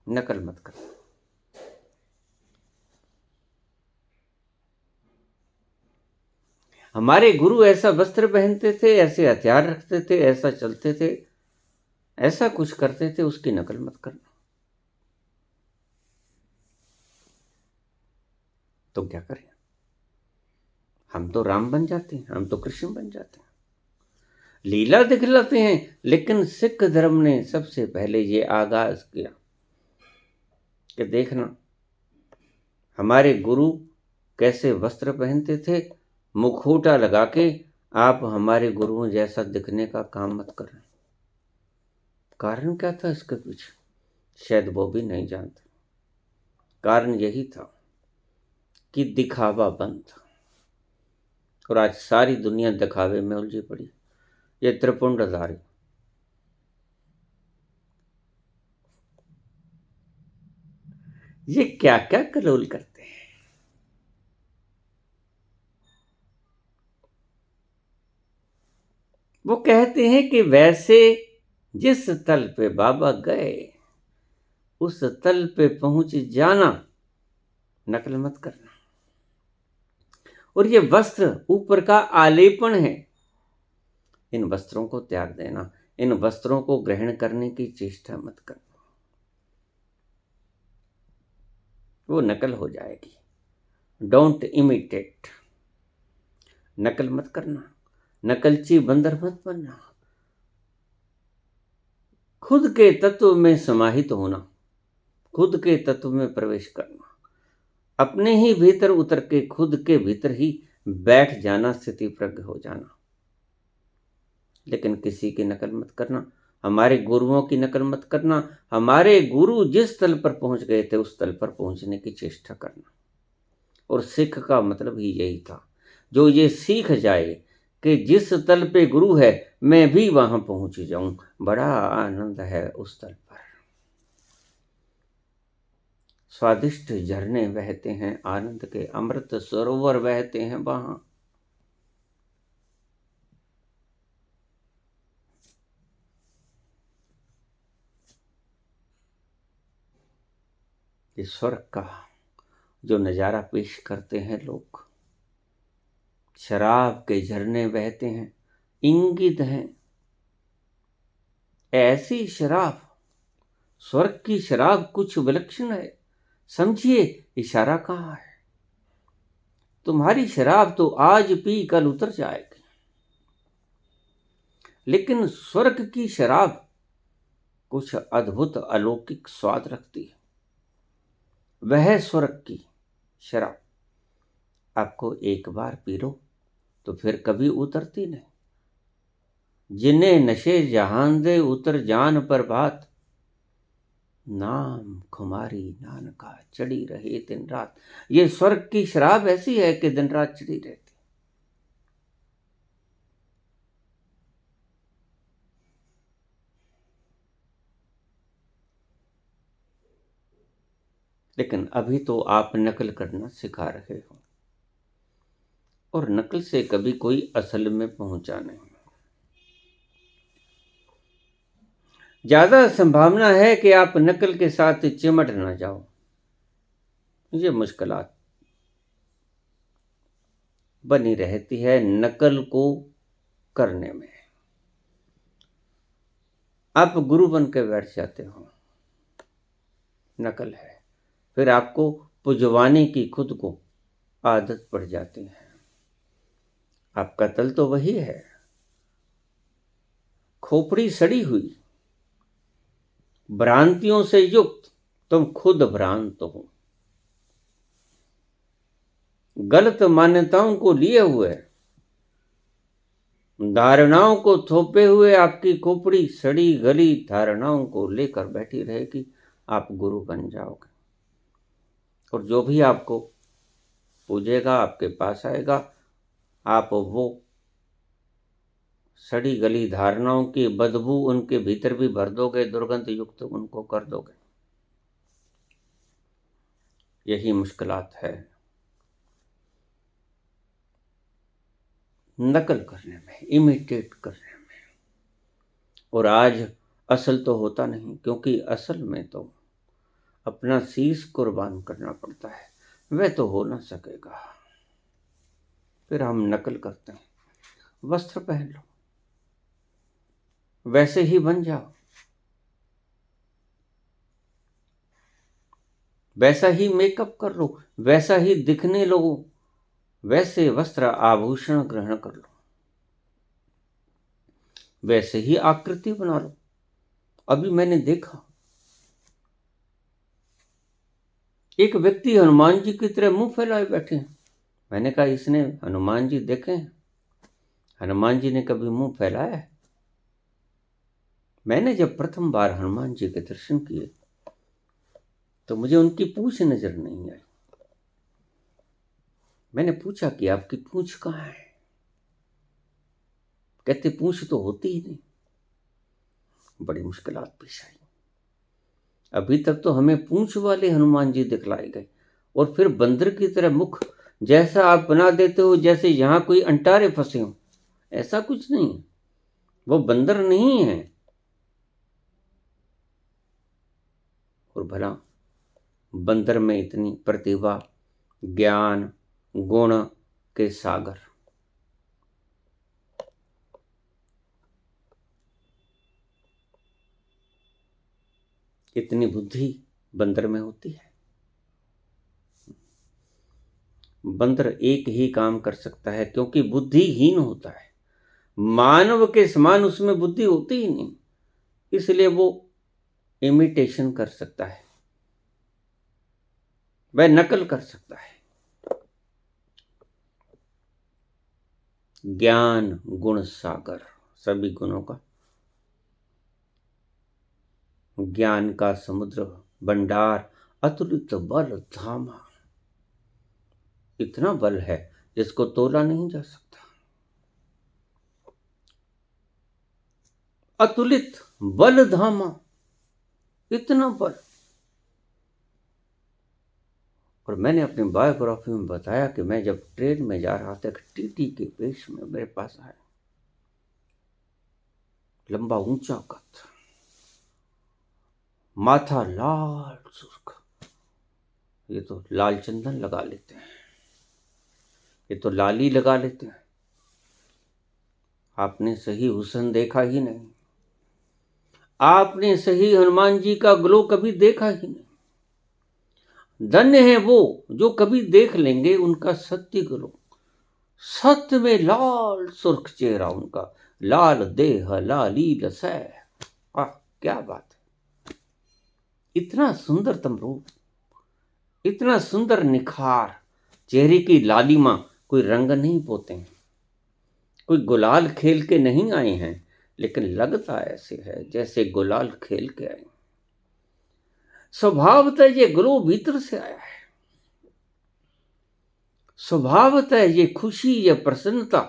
नकल मत करो। हमारे गुरु ऐसा वस्त्र पहनते थे, ऐसे हथियार रखते थे, ऐसा चलते थे, ऐसा कुछ करते थे, उसकी नकल मत करना। तो क्या करें, हम तो राम बन जाते हैं, हम तो कृष्ण बन जाते हैं, लीला दिखलाते हैं। लेकिन सिख धर्म ने सबसे पहले ये आगाज किया कि देखना हमारे गुरु कैसे वस्त्र पहनते थे, मुखौटा लगा के आप हमारे गुरुओं जैसा दिखने का काम मत करना। कारण क्या था इसके पीछे, शायद वो भी नहीं जानते। कारण यही था कि दिखावा बंद था, और आज सारी दुनिया दिखावे में उलझी पड़ी। ये त्रिपुंडधारी ये क्या क्या कलोल करते हैं। वो कहते हैं कि वैसे जिस तल पे बाबा गए उस तल पे पहुंच जाना, नकल मत करना। और ये वस्त्र ऊपर का आलेपन है, इन वस्त्रों को त्याग देना, इन वस्त्रों को ग्रहण करने की चेष्टा मत करना, वो नकल हो जाएगी। डोंट इमिटेट, नकल मत करना, नकलची बंदर मत बनना। खुद के तत्व में समाहित होना, खुद के तत्व में प्रवेश करना, अपने ही भीतर उतर के खुद के भीतर ही बैठ जाना, स्थिति प्रज्ञ हो जाना। लेकिन किसी की नकल मत करना, हमारे गुरुओं की नकल मत करना। हमारे गुरु जिस तल पर पहुंच गए थे उस तल पर पहुंचने की चेष्टा करना। और सिख का मतलब ही यही था, जो ये सीख जाए कि जिस तल पे गुरु है मैं भी वहां पहुंच जाऊं, बड़ा आनंद है उस तल पर। स्वादिष्ट झरने बहते हैं, आनंद के अमृत सरोवर बहते हैं वहां। ये स्वर्ग का जो नजारा पेश करते हैं लोग, शराब के झरने बहते हैं, इंगित हैं। ऐसी शराब, स्वर्ग की शराब कुछ विलक्षण है। समझिए इशारा कहाँ है। तुम्हारी शराब तो आज पी कल उतर जाएगी, लेकिन स्वर्ग की शराब कुछ अद्भुत अलौकिक स्वाद रखती है। वह स्वर्ग की शराब आपको एक बार पी लो तो फिर कभी उतरती नहीं। जिन्हें नशे जहान दे उतर जान पर बात, नाम खुमारी नानका चढ़ी रहे दिन रात। ये स्वर्ग की शराब ऐसी है कि दिन रात चढ़ी रहती। लेकिन अभी तो आप नकल करना सिखा रहे हो, और नकल से कभी कोई असल में पहुंचा नहीं। ज्यादा संभावना है कि आप नकल के साथ चिमट ना जाओ। ये मुश्किलात बनी रहती है नकल को करने में। आप गुरु बन के बैठ जाते हो, नकल है, फिर आपको पुजवाने की खुद को आदत पड़ जाती है। आपका तल तो वही है, खोपड़ी सड़ी हुई, भ्रांतियों से युक्त, तुम खुद भ्रांत हो। गलत मान्यताओं को लिए हुए, धारणाओं को थोपे हुए आपकी खोपड़ी सड़ी गली धारणाओं को लेकर बैठी रहेगी। आप गुरु बन जाओगे, और जो भी आपको पूजेगा, आपके पास आएगा, आप वो सड़ी गली धारणाओं की बदबू उनके भीतर भी भर दोगे, दुर्गंध युक्त उनको कर दोगे। यही मुश्किलात है नकल करने में, इमिटेट करने में। और आज असल तो होता नहीं, क्योंकि असल में तो अपना शीश कुर्बान करना पड़ता है, वह तो हो ना सकेगा। फिर हम नकल करते हैं। वस्त्र पहन लो, वैसे ही बन जाओ, वैसा ही मेकअप कर लो, वैसा ही दिखने लगो, वैसे वस्त्र आभूषण ग्रहण कर लो, वैसे ही आकृति बना लो। अभी मैंने देखा एक व्यक्ति हनुमान जी की तरह मुंह फैलाए बैठे हैं। मैंने कहा, इसने हनुमान जी देखे हैं? हनुमान जी ने कभी मुंह फैलाया है? मैंने जब प्रथम बार हनुमान जी के दर्शन किए तो मुझे उनकी पूंछ नजर नहीं आई। मैंने पूछा कि आपकी पूंछ कहाँ है? कहते पूंछ तो होती ही नहीं। बड़ी मुश्किलात पेश आई। अभी तक तो हमें पूंछ वाले हनुमान जी दिखलाए गए, और फिर बंदर की तरह मुख जैसा आप बना देते हो, जैसे यहां कोई अंटारे फंसे हो। ऐसा कुछ नहीं है, वो बंदर नहीं है। और भला बंदर में इतनी प्रतिभा, ज्ञान, गुण के सागर। इतनी बुद्धि बंदर में होती है। बंदर एक ही काम कर सकता है क्योंकि बुद्धिहीन होता है। मानव के समान उसमें बुद्धि होती ही नहीं, इसलिए वो इमिटेशन कर सकता है, वह नकल कर सकता है। ज्ञान गुण सागर, सभी गुणों का, ज्ञान का समुद्र भंडार, अतुलित बल धामा। इतना बल है जिसको तोला नहीं जा सकता। अतुलित बल धामा, इतना बल। और मैंने अपनी बायोग्राफी में बताया कि मैं जब ट्रेन में जा रहा था, टीटी के वेश में मेरे पास आया, लंबा ऊंचा कद, माथा लाल सुर्ख। ये तो लाल चंदन लगा लेते हैं, ये तो लाली लगा लेते हैं। आपने सही हुस्न देखा ही नहीं, आपने सही हनुमान जी का ग्लो कभी देखा ही नहीं। धन्य है वो जो कभी देख लेंगे उनका सत्य ग्लो। सत्य में लाल सुर्ख चेहरा उनका, लाल देह लाली लसै। आह, क्या बात है! इतना सुंदरतम रूप, इतना सुंदर निखार, चेहरे की लालिमा। कोई रंग नहीं पोते हैं, कोई गुलाल खेल के नहीं आए हैं, लेकिन लगता ऐसे है जैसे गुलाल खेल के आए। स्वभावतः ये ग्लो भीतर से आया है, स्वभावतः ये खुशी, ये प्रसन्नता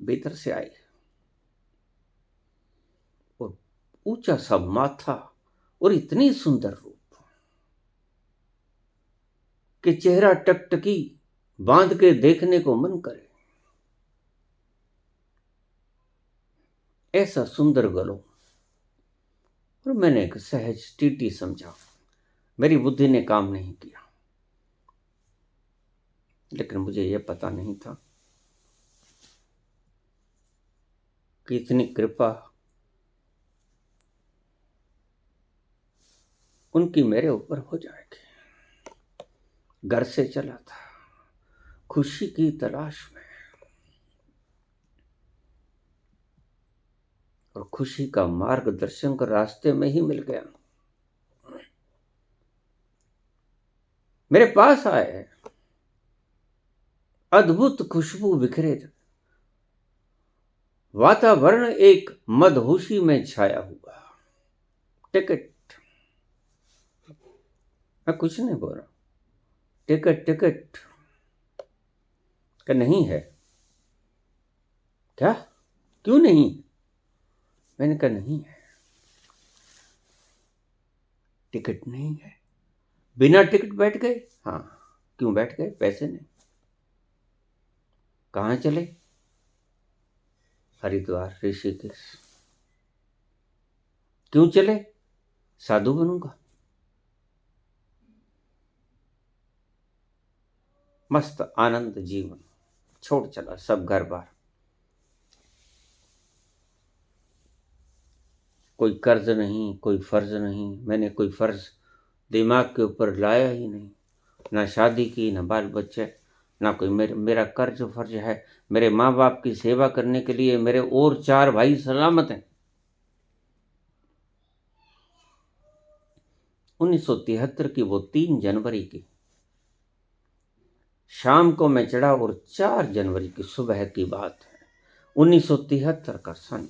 भीतर से आई। और ऊंचा सा माथा और इतनी सुंदर रूप कि चेहरा टकटकी बांध के देखने को मन करे। ऐसा सुंदर गलो। और मैंने एक सहज टीटी समझा, मेरी बुद्धि ने काम नहीं किया। लेकिन मुझे यह पता नहीं था कि इतनी कृपा उनकी मेरे ऊपर हो जाएगी। घर से चला था खुशी की तलाश में, और खुशी का मार्गदर्शन का रास्ते में ही मिल गया। मेरे पास आए, अद्भुत खुशबू बिखरे, वातावरण एक मदहोशी में छाया हुआ। टिकट, मैं कुछ नहीं बोल रहा, टिकट टिकट का नहीं है क्या? क्यों नहीं? मैंने कहा नहीं है, टिकट नहीं है। बिना टिकट बैठ गए? हाँ। क्यों बैठ गए? पैसे नहीं। कहाँ चले? हरिद्वार, ऋषिकेश। क्यों चले? साधु बनूंगा। मस्त आनंद जीवन छोड़ चला, सब घर बार। कोई कर्ज नहीं, कोई फर्ज नहीं। मैंने कोई फर्ज दिमाग के ऊपर लाया ही नहीं, ना शादी की, ना बाल बच्चे, ना कोई मेरा कर्ज फर्ज है। मेरे माँ बाप की सेवा करने के लिए मेरे और 4 भाई सलामत हैं। 1973 की वो 3 जनवरी की शाम को मैं चढ़ा और 4 जनवरी की सुबह की बात है, 1973 का सन।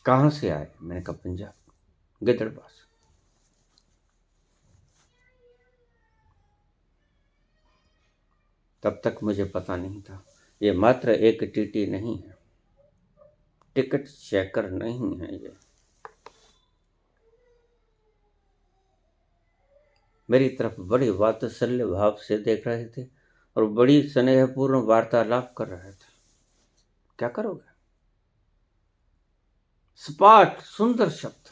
कहाँ से आए? मैंने कहा पंजाब, गिदड़बास। तब तक मुझे पता नहीं था ये मात्र एक टीटी नहीं है, टिकट चेकर नहीं है ये। मेरी तरफ बड़ी वात्सल्य भाव से देख रहे थे और बड़ी स्नेहपूर्ण वार्तालाप कर रहे थे। क्या करोगे? सपाट सुंदर शब्द।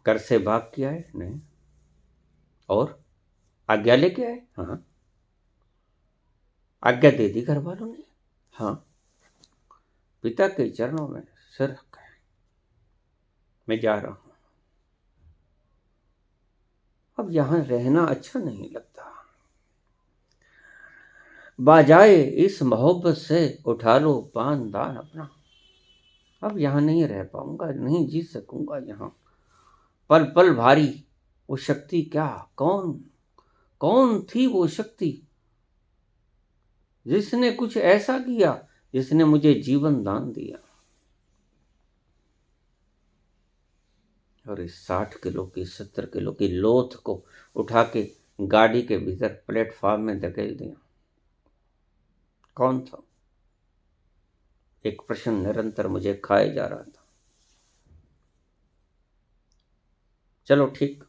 घर से भाग के आए? नहीं। और आज्ञा लेके आए? हाँ। आज्ञा दे दी घर वालों ने? हाँ। पिता के चरणों में सिर रखा है, मैं जा रहा हूं, अब यहां रहना अच्छा नहीं लगता। बाजाए इस मोहब्बत से उठा लो पान दान अपना, अब यहां नहीं रह पाऊंगा, नहीं जी सकूंगा यहां। पल पल भारी वो शक्ति क्या, कौन कौन थी वो शक्ति जिसने कुछ ऐसा किया, जिसने मुझे जीवन दान दिया। और इस 60 किलो की 70 किलो की लोथ को उठा के गाड़ी के भीतर प्लेटफॉर्म में धकेल दिया। कौन था? एक प्रश्न निरंतर मुझे खाए जा रहा था। चलो ठीक,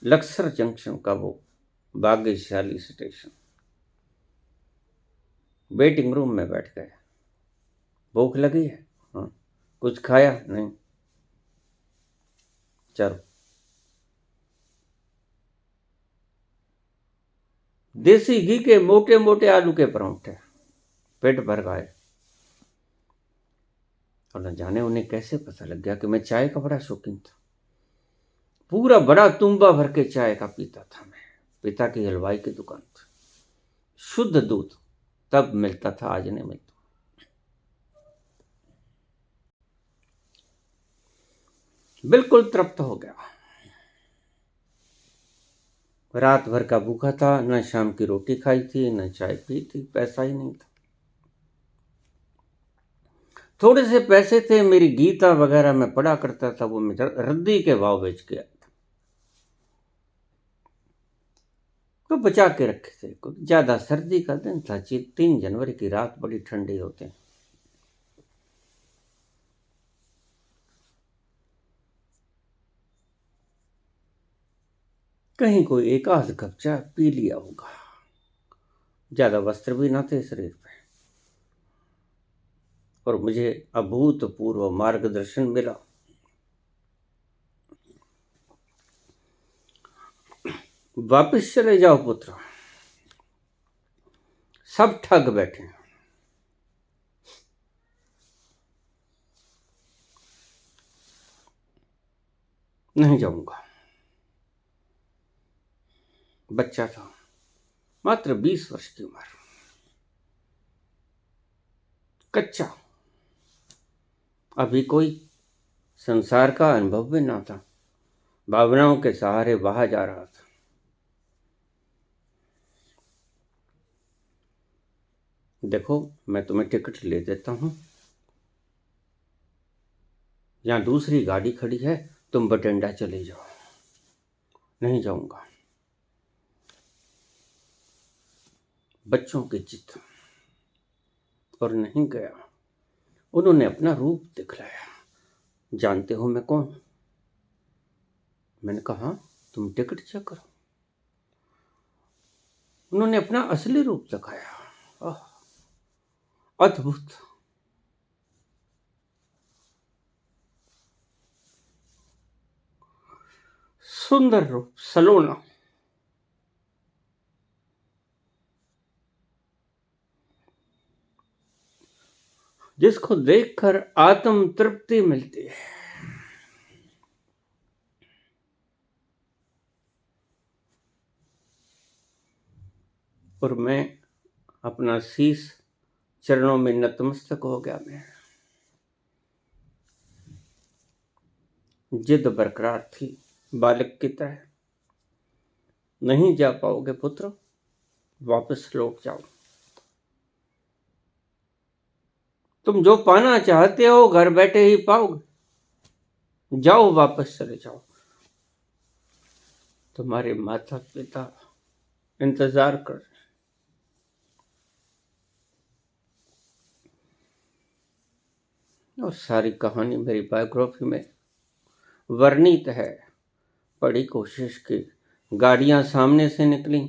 लक्सर जंक्शन का वो भाग्यशाली स्टेशन, वेटिंग रूम में बैठ गए। भूख लगी है? हाँ। कुछ खाया? नहीं। चलो। देसी घी के मोटे मोटे आलू के परांठे, पेट भर गए। और न जाने उन्हें कैसे पता लग गया कि मैं चाय का बड़ा शौकीन था। पूरा बड़ा तुम्बा भर के चाय का पीता था मैं। पिता की हलवाई की दुकान थी, शुद्ध दूध तब मिलता था, आज नहीं मिलता। बिल्कुल तृप्त हो गया। रात भर का भूखा था, न शाम की रोटी खाई थी, न चाय पी थी, पैसा ही नहीं था। थोड़े से पैसे थे, मेरी गीता वगैरह मैं पढ़ा करता था, वो मैं रद्दी के भाव बेच के आया था, तो बचा के रखे थे। कुछ ज्यादा सर्दी का दिन था, 3 जनवरी की रात बड़ी ठंडी होते हैं। कहीं कोई एक आध कप चाय पी लिया होगा। ज्यादा वस्त्र भी ना थे शरीर पे, और मुझे अभूतपूर्व मार्गदर्शन मिला। वापिस चले जाओ पुत्र, सब ठग बैठे हैं। नहीं जाऊंगा। बच्चा था, मात्र 20 वर्ष की उम्र, कच्चा, अभी कोई संसार का अनुभव भी ना था, भावनाओं के सहारे बहा जा रहा था। देखो, मैं तुम्हें टिकट ले देता हूं, यहां दूसरी गाड़ी खड़ी है, तुम बठिंडा चले जाओ। नहीं जाऊंगा। बच्चों की जिद, और नहीं गया। उन्होंने अपना रूप दिखलाया। जानते हो मैं कौन? मैंने कहा तुम टिकट चेक करो। उन्होंने अपना असली रूप दिखाया। अद्भुत। सुंदर रूप, सलोना। जिसको देखकर आत्म तृप्ति मिलती है। और मैं अपना शीश चरणों में नतमस्तक हो गया मैं। जिद बरकरार थी बालक की तरह, नहीं जा पाओगे पुत्र, वापस लौट जाओ। तुम जो पाना चाहते हो घर बैठे ही पाओगे, जाओ वापस चले जाओ। तुम्हारे माता पिता इंतजार कर रहे। और सारी कहानी मेरी बायोग्राफी में वर्णित है। बड़ी कोशिश की, गाड़ियां सामने से निकली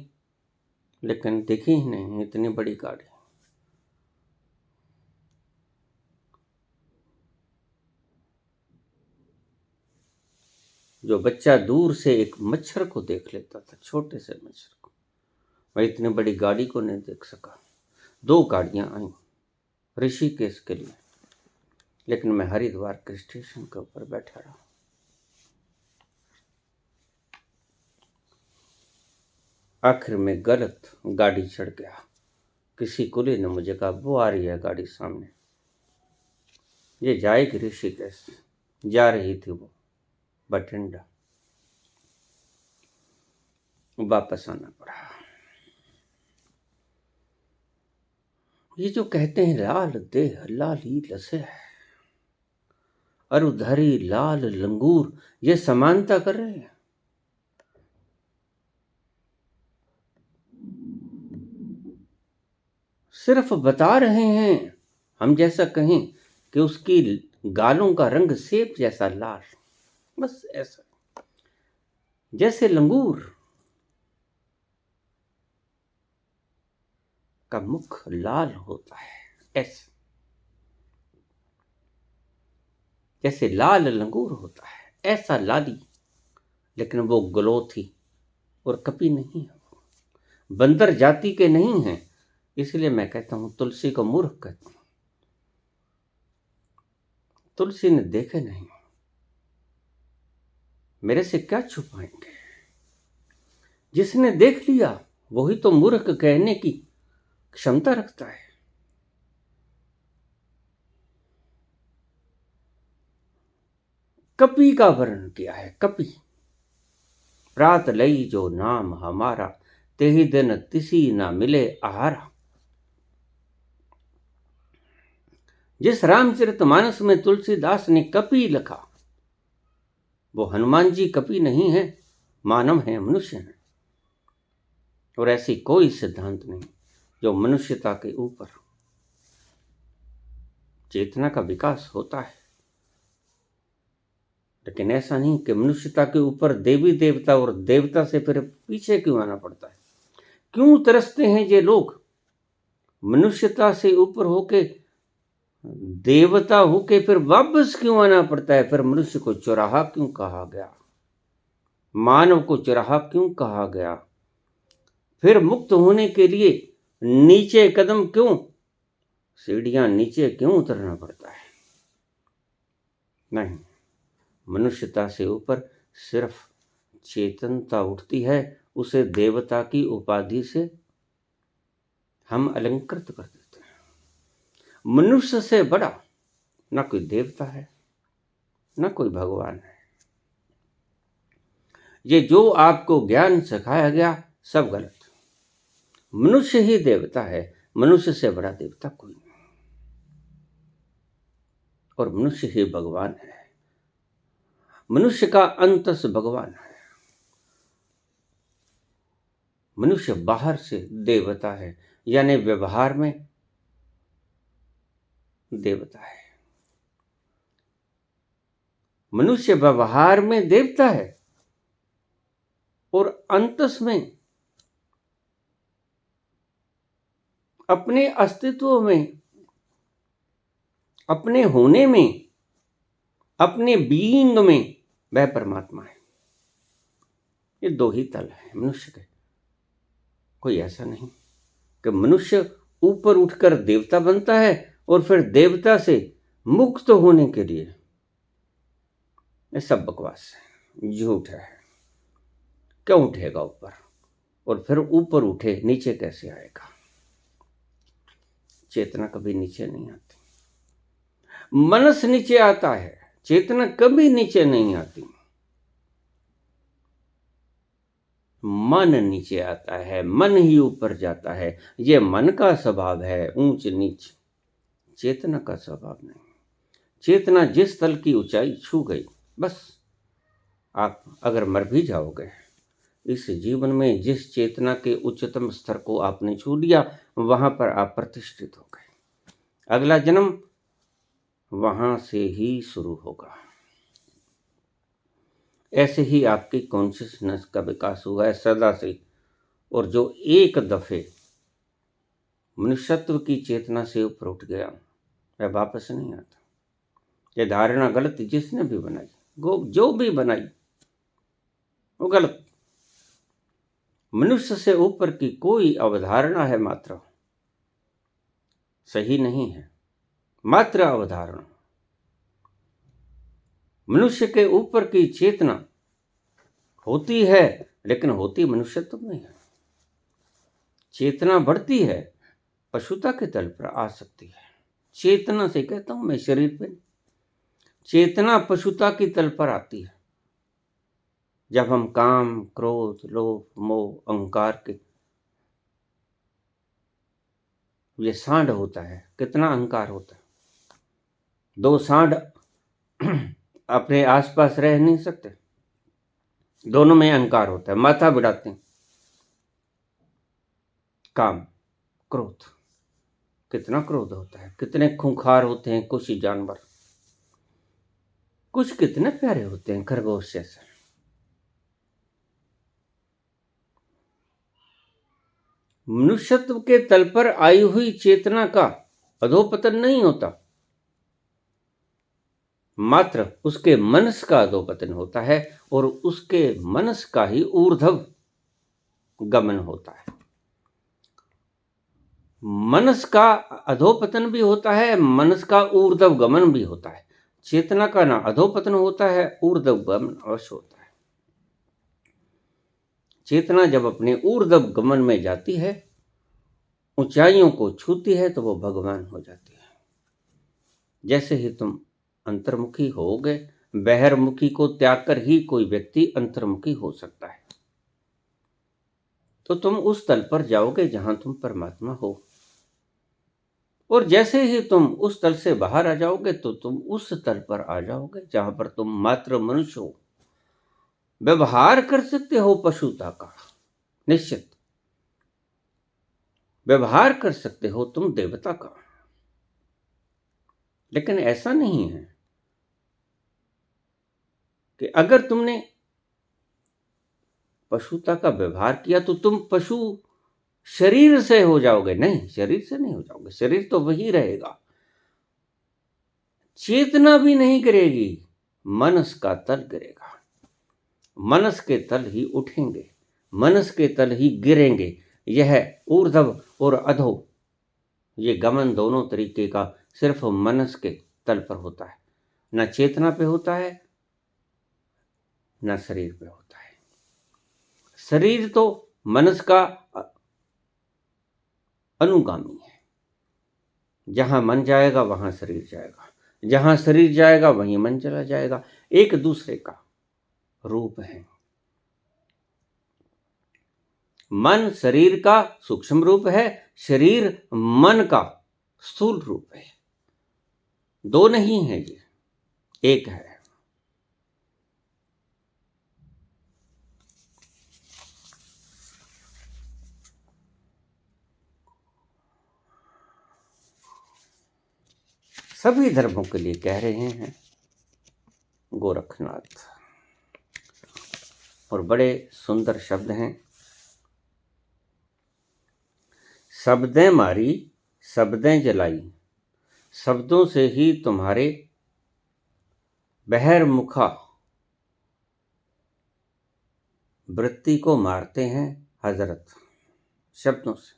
लेकिन दिखी ही नहीं इतनी बड़ी गाड़ी। जो बच्चा दूर से एक मच्छर को देख लेता था, छोटे से मच्छर को, वह इतनी बड़ी गाड़ी को नहीं देख सका। 2 गाड़ियां आई ऋषिकेश के लिए, लेकिन मैं हरिद्वार के स्टेशन के ऊपर बैठा रहा। आखिर में गलत गाड़ी चढ़ गया। किसी कुली ने मुझे कहा वो आ रही है गाड़ी सामने, ये जाएगी ऋषिकेश। जा रही थी वो बठिंडा। वापस आना पड़ा। ये जो कहते हैं लाल देह लाली लसे है, अरुधरी लाल लंगूर, ये समानता कर रहे हैं। सिर्फ बता रहे हैं, हम जैसा कहें कि उसकी गालों का रंग सेब जैसा लाल, बस ऐसा। जैसे लंगूर का मुख लाल होता है, ऐसे जैसे लाल लंगूर होता है, ऐसा लाली। लेकिन वो गलोथी और कपी नहीं है, बंदर जाति के नहीं है। इसलिए मैं कहता हूं तुलसी को मूर्ख कहता हूं। तुलसी ने देखे नहीं, मेरे से क्या छुपाएंगे। जिसने देख लिया वही तो मूर्ख कहने की क्षमता रखता है। कपी का वर्णन किया है। कपी, प्रात लई जो नाम हमारा, तेहि दिन तिसी ना मिले आहारा। जिस रामचरितमानस में तुलसीदास ने कपी लिखा, वो हनुमान जी कपी नहीं है, मानव है, मनुष्य है। और ऐसी कोई सिद्धांत नहीं जो मनुष्यता के ऊपर चेतना का विकास होता है। लेकिन ऐसा नहीं कि मनुष्यता के ऊपर देवी देवता, और देवता से फिर पीछे क्यों आना पड़ता है। क्यों तरसते हैं ये लोग। मनुष्यता से ऊपर होके देवता होके फिर वापस क्यों आना पड़ता है। फिर मनुष्य को चौराहा क्यों कहा गया, मानव को चौराहा क्यों कहा गया। फिर मुक्त होने के लिए नीचे कदम क्यों, सीढ़ियां नीचे क्यों उतरना पड़ता है। नहीं, मनुष्यता से ऊपर सिर्फ चेतनता उठती है, उसे देवता की उपाधि से हम अलंकृत कर देते हैं। मनुष्य से बड़ा ना कोई देवता है ना कोई भगवान है। ये जो आपको ज्ञान सिखाया गया सब गलत। मनुष्य ही देवता है, मनुष्य से बड़ा देवता कोई नहीं। और मनुष्य ही भगवान है, मनुष्य का अंतस भगवान है। मनुष्य बाहर से देवता है, यानी व्यवहार में देवता है। मनुष्य व्यवहार में देवता है और अंतस में, अपने अस्तित्व में, अपने होने में, अपने बीइंग में वह परमात्मा है। ये 2 ही तल है मनुष्य के। कोई ऐसा नहीं कि मनुष्य ऊपर उठकर देवता बनता है और फिर देवता से मुक्त होने के लिए, ये सब बकवास है, झूठ है। क्यों उठेगा ऊपर, और फिर ऊपर उठे नीचे कैसे आएगा। चेतना कभी नीचे नहीं आती। मनस नीचे आता है, चेतना कभी नीचे नहीं आती। मन नीचे आता है, मन ही ऊपर जाता है। ये मन का स्वभाव है ऊंच नीच, चेतना का स्वभाव नहीं। चेतना जिस तल की ऊंचाई छू गई, बस आप अगर मर भी जाओगे, इस जीवन में जिस चेतना के उच्चतम स्तर को आपने छू लिया, वहां पर आप प्रतिष्ठित हो गए। अगला जन्म वहां से ही शुरू होगा। ऐसे ही आपकी कॉन्शियसनेस का विकास हुआ है सदा से। और जो एक दफे मनुष्यत्व की चेतना से ऊपर उठ गया, वह वापस नहीं आता। ये धारणा गलत जिसने भी बनाई, जो भी बनाई, वो गलत। मनुष्य से ऊपर की कोई अवधारणा है मात्र, सही नहीं है, मात्र अवधारणा। मनुष्य के ऊपर की चेतना होती है, लेकिन होती मनुष्यत्व में है। चेतना बढ़ती है, पशुता के तल पर आ सकती है। चेतना से कहता हूं मैं, शरीर पे। चेतना पशुता की तल पर आती है जब हम काम, क्रोध, लोभ, मोह, अहंकार के, ये सांड होता है। कितना अहंकार होता है। दो सांड अपने आसपास रह नहीं सकते, दोनों में अहंकार होता है, माथा बिड़ाते हैं। काम, क्रोध, कितना क्रोध होता है। कितने खूंखार होते हैं कुछ जानवर, कुछ कितने प्यारे होते हैं खरगोश जैसे। मनुष्यत्व के तल पर आई हुई चेतना का अधोपतन नहीं होता, मात्र उसके मनस का अधोपतन होता है, और उसके मनस का ही ऊर्ध्व गमन होता है। मनस का अधोपतन भी होता है, मनस का ऊर्ध्व गमन भी होता है। चेतना का ना अधोपतन होता है, ऊर्ध्व गमन अवश्य होता है। चेतना जब अपने ऊर्ध्व गमन में जाती है, ऊंचाइयों को छूती है, तो वो भगवान हो जाती है। जैसे ही तुम अंतर्मुखी होगे, बहिर्मुखी को त्याग कर ही कोई व्यक्ति अंतर्मुखी हो सकता है, तो तुम उस तल पर जाओगे जहां तुम परमात्मा हो। और जैसे ही तुम उस तल से बाहर आ जाओगे, तो तुम उस तल पर आ जाओगे जहां पर तुम मात्र मनुष्य हो। व्यवहार कर सकते हो पशुता का, निश्चित व्यवहार कर सकते हो तुम देवता का, लेकिन ऐसा नहीं है कि अगर तुमने पशुता का व्यवहार किया तो तुम पशु शरीर से हो जाओगे। नहीं, शरीर से नहीं हो जाओगे, शरीर तो वही रहेगा। चेतना भी नहीं गिरेगी, मनस का तल गिरेगा। मनस के तल ही उठेंगे, मनस के तल ही गिरेंगे। यह ऊर्ध्व और अधो, ये गमन दोनों तरीके का सिर्फ मनस के तल पर होता है, न चेतना पे होता है, न शरीर पे होता है। शरीर तो मनस का अनुगामी है। जहां मन जाएगा वहां शरीर जाएगा, जहां शरीर जाएगा वहीं मन चला जाएगा। एक दूसरे का रूप है। मन शरीर का सूक्ष्म रूप है, शरीर मन का स्थूल रूप है। दो नहीं है, ये एक है। सभी धर्मों के लिए कह रहे हैं गोरखनाथ, और बड़े सुंदर शब्द हैं। शब्दें मारी, शब्दें जलाई, शब्दों से ही तुम्हारे बहिर्मुखा वृत्ति को मारते हैं हजरत। शब्दों से,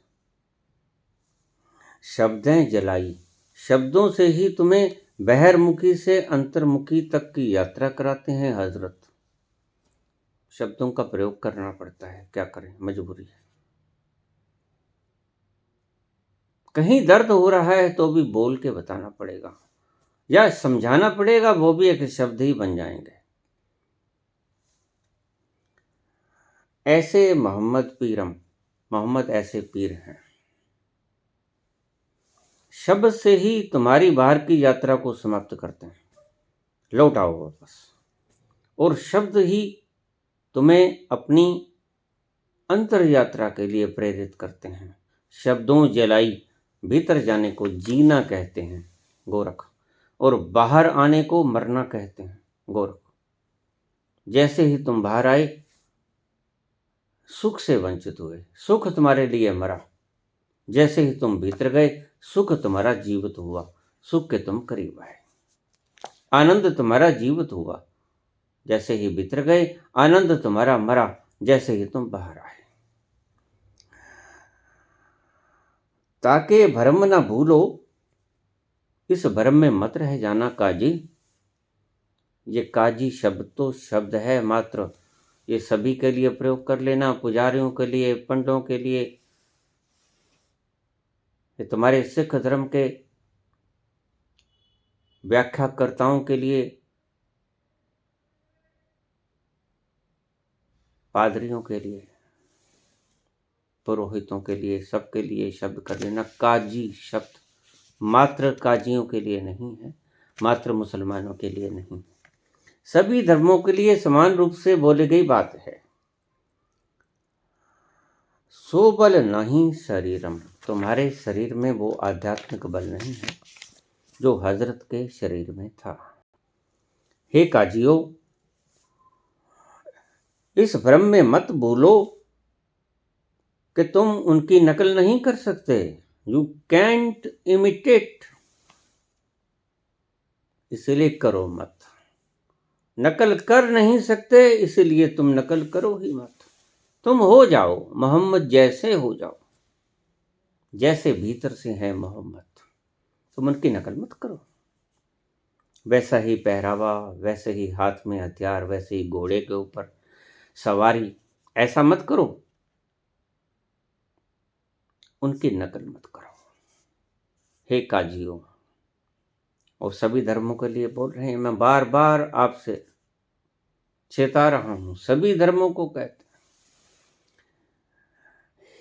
शब्दें जलाई, शब्दों से ही तुम्हें बहिर्मुखी से अंतर्मुखी तक की यात्रा कराते हैं हजरत। शब्दों का प्रयोग करना पड़ता है, क्या करें, मजबूरी है। कहीं दर्द हो रहा है तो भी बोल के बताना पड़ेगा या समझाना पड़ेगा, वो भी एक शब्द ही बन जाएंगे। ऐसे मोहम्मद पीरम, मोहम्मद ऐसे पीर हैं, शब्द से ही तुम्हारी बाहर की यात्रा को समाप्त करते हैं, लौट आओ वापस। और शब्द ही तुम्हें अपनी अंतर यात्रा के लिए प्रेरित करते हैं। शब्दों जलाई भीतर जाने को जीना कहते हैं गोरख, और बाहर आने को मरना कहते हैं गोरख। जैसे ही तुम बाहर आए सुख से वंचित हुए, सुख तुम्हारे लिए मरा। जैसे ही तुम भीतर गए सुख तुम्हारा जीवित हुआ, सुख के तुम करीब आए। आनंद तुम्हारा जीवित हुआ, जैसे ही भीतर गए। आनंद तुम्हारा मरा, जैसे ही तुम बाहर आए। ताके भ्रम न भूलो, इस भ्रम में मत रह जाना काजी। ये काजी शब्द तो शब्द है मात्र, ये सभी के लिए प्रयोग कर लेना, पुजारियों के लिए, पंडों के लिए, ये तुम्हारे सिख धर्म के व्याख्याकर्ताओं के लिए, पादरियों के लिए, पुरोहितों के लिए, सबके लिए शब्द कर लेना। काजी शब्द मात्र काजियों के लिए नहीं है, मात्र मुसलमानों के लिए नहीं, सभी धर्मों के लिए समान रूप से बोली गई बात है। सो बल नहीं शरीरम, तुम्हारे शरीर में वो आध्यात्मिक बल नहीं है जो हजरत के शरीर में था। हे काजियो, इस भ्रम में मत भूलो कि तुम उनकी नकल नहीं कर सकते। यू कैंट इमिटेट, इसलिए करो मत। नकल कर नहीं सकते, इसलिए तुम नकल करो ही मत। तुम हो जाओ मोहम्मद जैसे, हो जाओ जैसे भीतर से है मोहम्मद। तुम उनकी नकल मत करो। वैसा ही पहरावा, वैसे ही हाथ में हथियार, वैसे ही घोड़े के ऊपर सवारी, ऐसा मत करो। उनकी नकल मत करो। हे काजियों, और सभी धर्मों के लिए बोल रहे हैं, मैं बार बार आपसे चेता रहा हूं, सभी धर्मों को कहते हैं,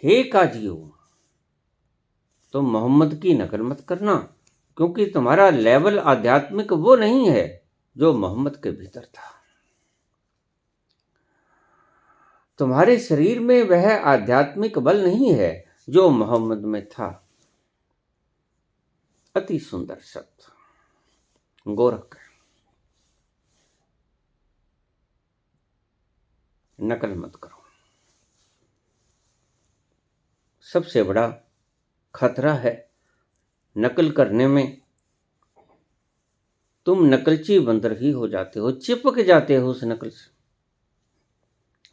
हे काजियों, तुम मोहम्मद की नकल मत करना, क्योंकि तुम्हारा लेवल आध्यात्मिक वो नहीं है जो मोहम्मद के भीतर था। तुम्हारे शरीर में वह आध्यात्मिक बल नहीं है जो मोहम्मद में था। अति सुंदर शब्द गोरख, नकल मत करो। सबसे बड़ा खतरा है नकल करने में, तुम नकलची बंदर ही हो जाते हो, चिपक जाते हो उस नकल से।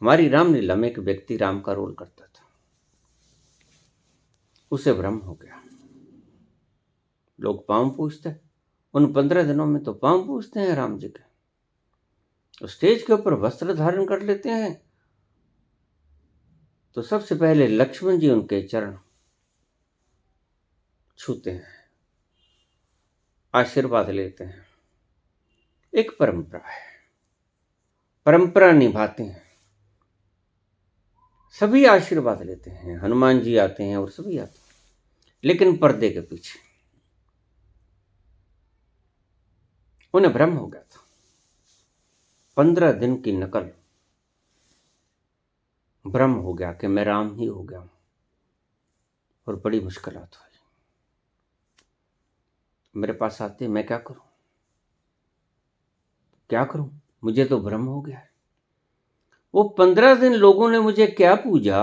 हमारी रामलीला में एक व्यक्ति राम का रोल करता था, उसे भ्रम हो गया। लोग पांव पूछते, उन 15 दिनों में तो पांव पूछते हैं राम जी के। स्टेज के ऊपर वस्त्र धारण कर लेते हैं तो सबसे पहले लक्ष्मण जी उनके चरण छूते हैं, आशीर्वाद लेते हैं। एक परंपरा है, परंपरा निभाते हैं, सभी आशीर्वाद लेते हैं। हनुमान जी आते हैं और सभी आते हैं, लेकिन पर्दे के पीछे उन्हें भ्रम हो गया था। 15 दिन की नकल, भ्रम हो गया कि मैं राम ही हो गया हूं, और बड़ी मुश्किलात हुई। मेरे पास आते, मैं क्या करूं, क्या करूं, मुझे तो भ्रम हो गया है। वो 15 दिन लोगों ने मुझे क्या पूजा,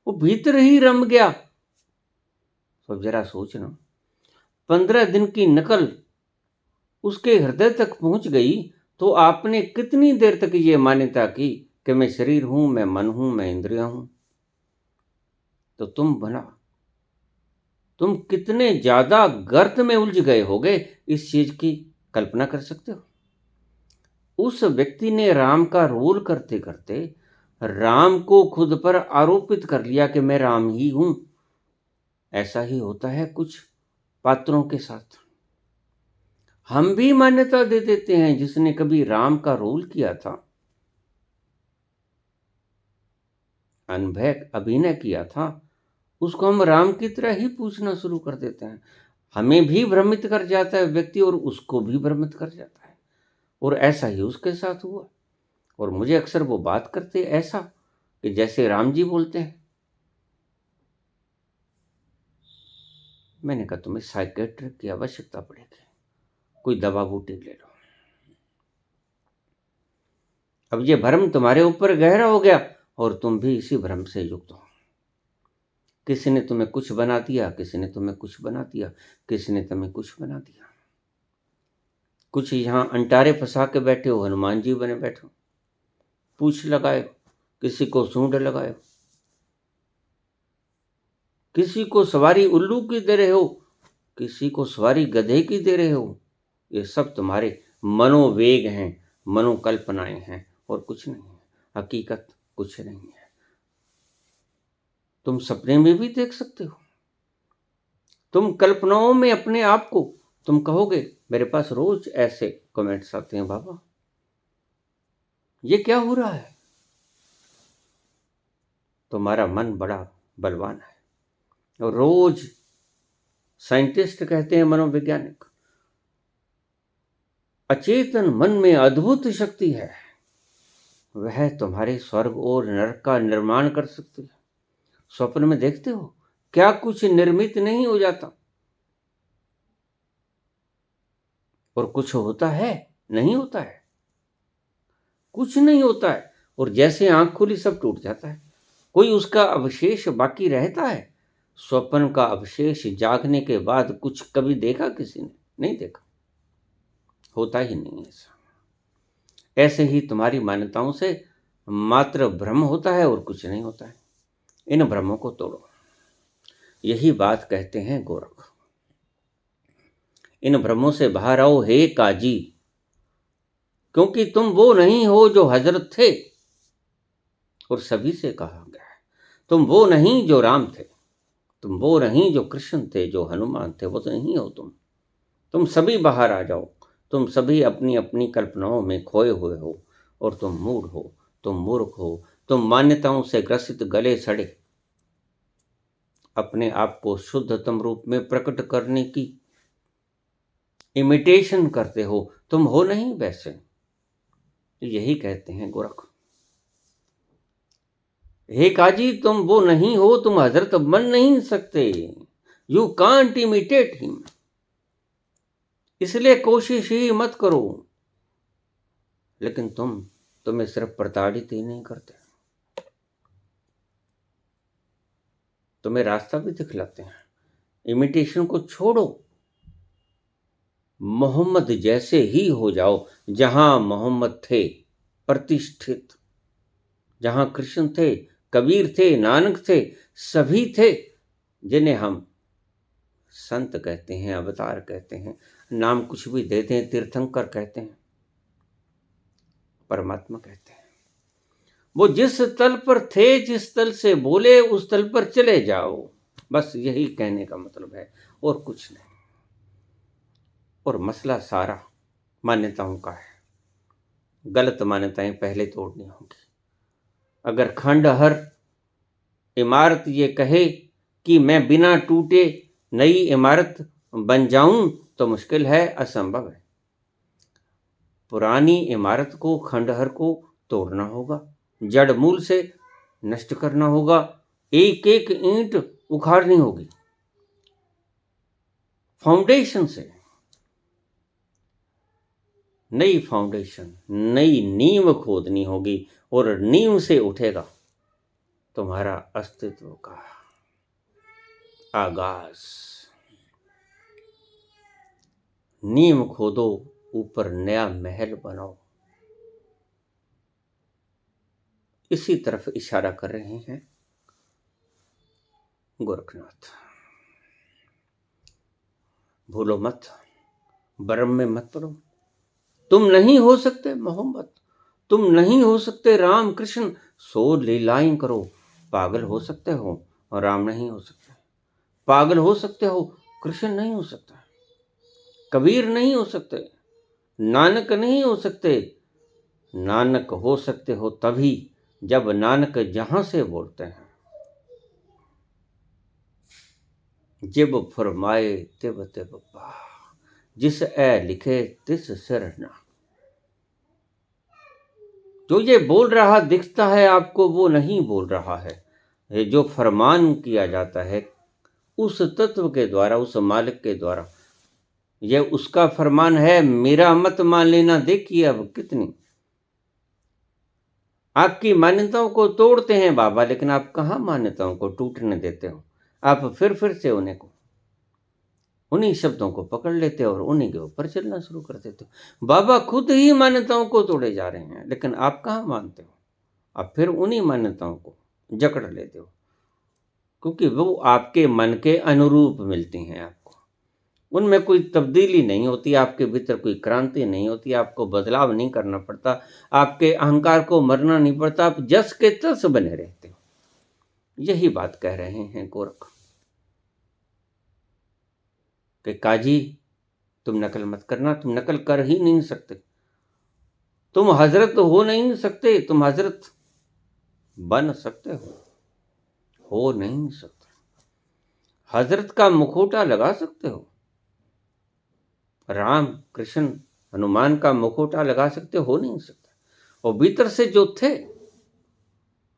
वो भीतर ही रम गया। तो जरा सोचना, 15 दिन की नकल उसके हृदय तक पहुंच गई तो आपने कितनी देर तक ये मान्यता की कि मैं शरीर हूं, मैं मन हूं, मैं इंद्रिया हूं। तो तुम कितने ज्यादा गर्त में उलझ गए होगे, इस चीज की कल्पना कर सकते हो। उस व्यक्ति ने राम का रोल करते करते राम को खुद पर आरोपित कर लिया कि मैं राम ही हूं। ऐसा ही होता है कुछ पात्रों के साथ। हम भी मान्यता दे देते हैं, जिसने कभी राम का रोल किया था, अभिनय किया था, उसको हम राम की तरह ही पूछना शुरू कर देते हैं। हमें भी भ्रमित कर जाता है व्यक्ति, और उसको भी भ्रमित कर जाता है। और ऐसा ही उसके साथ हुआ। और मुझे अक्सर वो बात करते ऐसा कि जैसे राम जी बोलते हैं। मैंने कहा तुम्हें साइकेट्रिक की आवश्यकता पड़ेगी, कोई दवा बूटी ले लो। अब ये भ्रम तुम्हारे ऊपर गहरा हो गया और तुम भी इसी भ्रम से युक्त हो। किसी ने तुम्हें कुछ बना दिया, किसी ने तुम्हें कुछ बना दिया, किसी ने तुम्हें कुछ बना दिया। कुछ यहाँ अंटारे फंसा के बैठे हो, हनुमान जी बने बैठे हो, पूछ लगाए, किसी को सूंड लगाए, किसी को सवारी उल्लू की दे रहे हो, किसी को सवारी गधे की दे रहे हो। ये सब तुम्हारे मनोवेग हैं, मनोकल्पनाएं हैं, और कुछ नहीं है। हकीकत कुछ नहीं है। तुम सपने में भी देख सकते हो। तुम कल्पनाओं में अपने आप को, तुम कहोगे, मेरे पास रोज ऐसे कमेंट्स आते हैं, बाबा ये क्या हो रहा है। तुम्हारा मन बड़ा बलवान है। और रोज साइंटिस्ट कहते हैं, मनोवैज्ञानिक, अचेतन मन में अद्भुत शक्ति है। वह तुम्हारे स्वर्ग और नरक का निर्माण कर सकती है। स्वप्न में देखते हो, क्या कुछ निर्मित नहीं हो जाता। और कुछ होता है, नहीं होता है, कुछ नहीं होता है। और जैसे आंख खुली सब टूट जाता है, कोई उसका अवशेष बाकी रहता है। स्वप्न का अवशेष जागने के बाद कुछ कभी देखा किसी ने? नहीं देखा, होता ही नहीं ऐसा। ऐसे ही तुम्हारी मान्यताओं से मात्र भ्रम होता है और कुछ नहीं होता है। इन भ्रमों को तोड़ो, यही बात कहते हैं गोरख। इन भ्रमों से बाहर आओ हे काजी, क्योंकि तुम वो नहीं हो जो हजरत थे। और सभी से कहा गया है, तुम वो नहीं जो राम थे, तुम वो नहीं जो कृष्ण थे, जो हनुमान थे, वो तो नहीं हो तुम सभी बाहर आ जाओ। तुम सभी अपनी अपनी कल्पनाओं में खोए हुए हो, और तुम मूढ़ हो, तुम मूर्ख हो, तुम मान्यताओं से ग्रसित गले सड़े अपने आप को शुद्धतम रूप में प्रकट करने की इमिटेशन करते हो। तुम हो नहीं वैसे। यही कहते हैं गोरख। हे काजी, तुम वो नहीं हो, तुम हजरत बन नहीं सकते। You can't imitate him. इसलिए कोशिश ही मत करो। लेकिन तुम्हें सिर्फ प्रताड़ित ही नहीं करते, तुम्हें रास्ता भी दिखलाते हैं। इमिटेशन को छोड़ो, मोहम्मद जैसे ही हो जाओ। जहां मोहम्मद थे प्रतिष्ठित, जहां कृष्ण थे, कबीर थे, नानक थे, सभी थे, जिन्हें हम संत कहते हैं, अवतार कहते हैं, नाम कुछ भी देते हैं, तीर्थंकर कहते हैं, परमात्मा कहते हैं। वो जिस तल पर थे, जिस तल से बोले, उस तल पर चले जाओ। बस यही कहने का मतलब है, और कुछ नहीं। और मसला सारा मान्यताओं का है। गलत मान्यताएं पहले तोड़नी होगी। अगर खंडहर इमारत ये कहे कि मैं बिना टूटे नई इमारत बन जाऊं, तो मुश्किल है, असंभव है। पुरानी इमारत को, खंडहर को तोड़ना होगा, जड़ मूल से नष्ट करना होगा, एक एक ईंट उखाड़नी होगी, फाउंडेशन से। नई फाउंडेशन, नई नींव खोदनी होगी, और नींव से उठेगा तुम्हारा अस्तित्व का आगाज। नींव खोदो, ऊपर नया महल बनाओ। इसी तरफ इशारा कर रहे हैं गोरखनाथ। भूलो मत, भ्रम में मत पड़ो। तुम नहीं हो सकते मोहम्मद, तुम नहीं हो सकते राम कृष्ण। सो लीलाएं करो, पागल हो सकते हो और राम नहीं हो सकते। पागल हो सकते हो, कृष्ण नहीं हो सकता, कबीर नहीं हो सकते, नानक नहीं हो सकते। नानक हो सकते हो तभी जब नानक जहां से बोलते हैं, जिब फरमाए तिब तिब पा, जिस ए लिखे तिस सिर ना। जो ये बोल रहा दिखता है आपको, वो नहीं बोल रहा है। ये जो फरमान किया जाता है उस तत्व के द्वारा, उस मालिक के द्वारा, ये उसका फरमान है, मेरा मत मान लेना। देखिए अब कितनी आपकी मान्यताओं को तोड़ते हैं बाबा, लेकिन आप कहाँ मान्यताओं को टूटने देते हो। आप फिर से उन्हीं शब्दों को पकड़ लेते हो और उन्हीं के ऊपर चलना शुरू कर देते हो। बाबा खुद ही मान्यताओं को तोड़े जा रहे हैं, लेकिन आप कहाँ मानते हो। आप फिर उन्हीं मान्यताओं को जकड़ लेते हो, क्योंकि वो आपके मन के अनुरूप मिलती हैं आपको। उनमें कोई तब्दीली नहीं होती, आपके भीतर कोई क्रांति नहीं होती, आपको बदलाव नहीं करना पड़ता, आपके अहंकार को मरना नहीं पड़ता, आप जस के तस बने रहते हो। यही बात कह रहे हैं गोरख कि काजी तुम नकल मत करना, तुम नकल कर ही नहीं सकते, तुम हजरत हो नहीं सकते, तुम हजरत बन सकते हो नहीं सकते। हजरत का मुखौटा लगा सकते हो, राम कृष्ण हनुमान का मुखौटा लगा सकते हो नहीं सकते। और भीतर से जो थे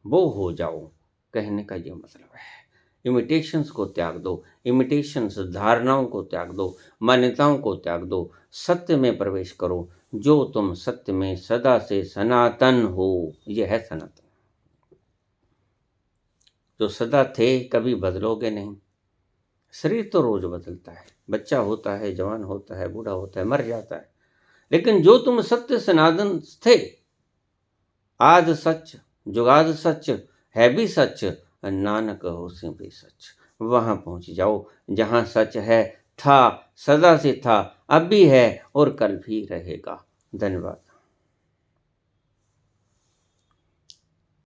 वो हो जाओ, कहने का ये मतलब है। इमिटेशंस को त्याग दो, इमिटेशंस धारणाओं को त्याग दो, मान्यताओं को त्याग दो, सत्य में प्रवेश करो। जो तुम सत्य में सदा से सनातन हो, ये है सनातन। जो सदा थे, कभी बदलोगे नहीं। शरीर तो रोज बदलता है, बच्चा होता है, जवान होता है, बूढ़ा होता है, मर जाता है, लेकिन जो तुम सत्य सनातन थे, आद सच जुगाद सच है भी सच, नानक होसिं भी सच। वहां पहुंच जाओ जहां सच है, था, सदा से था, अब भी है और कल भी रहेगा। धन्यवाद।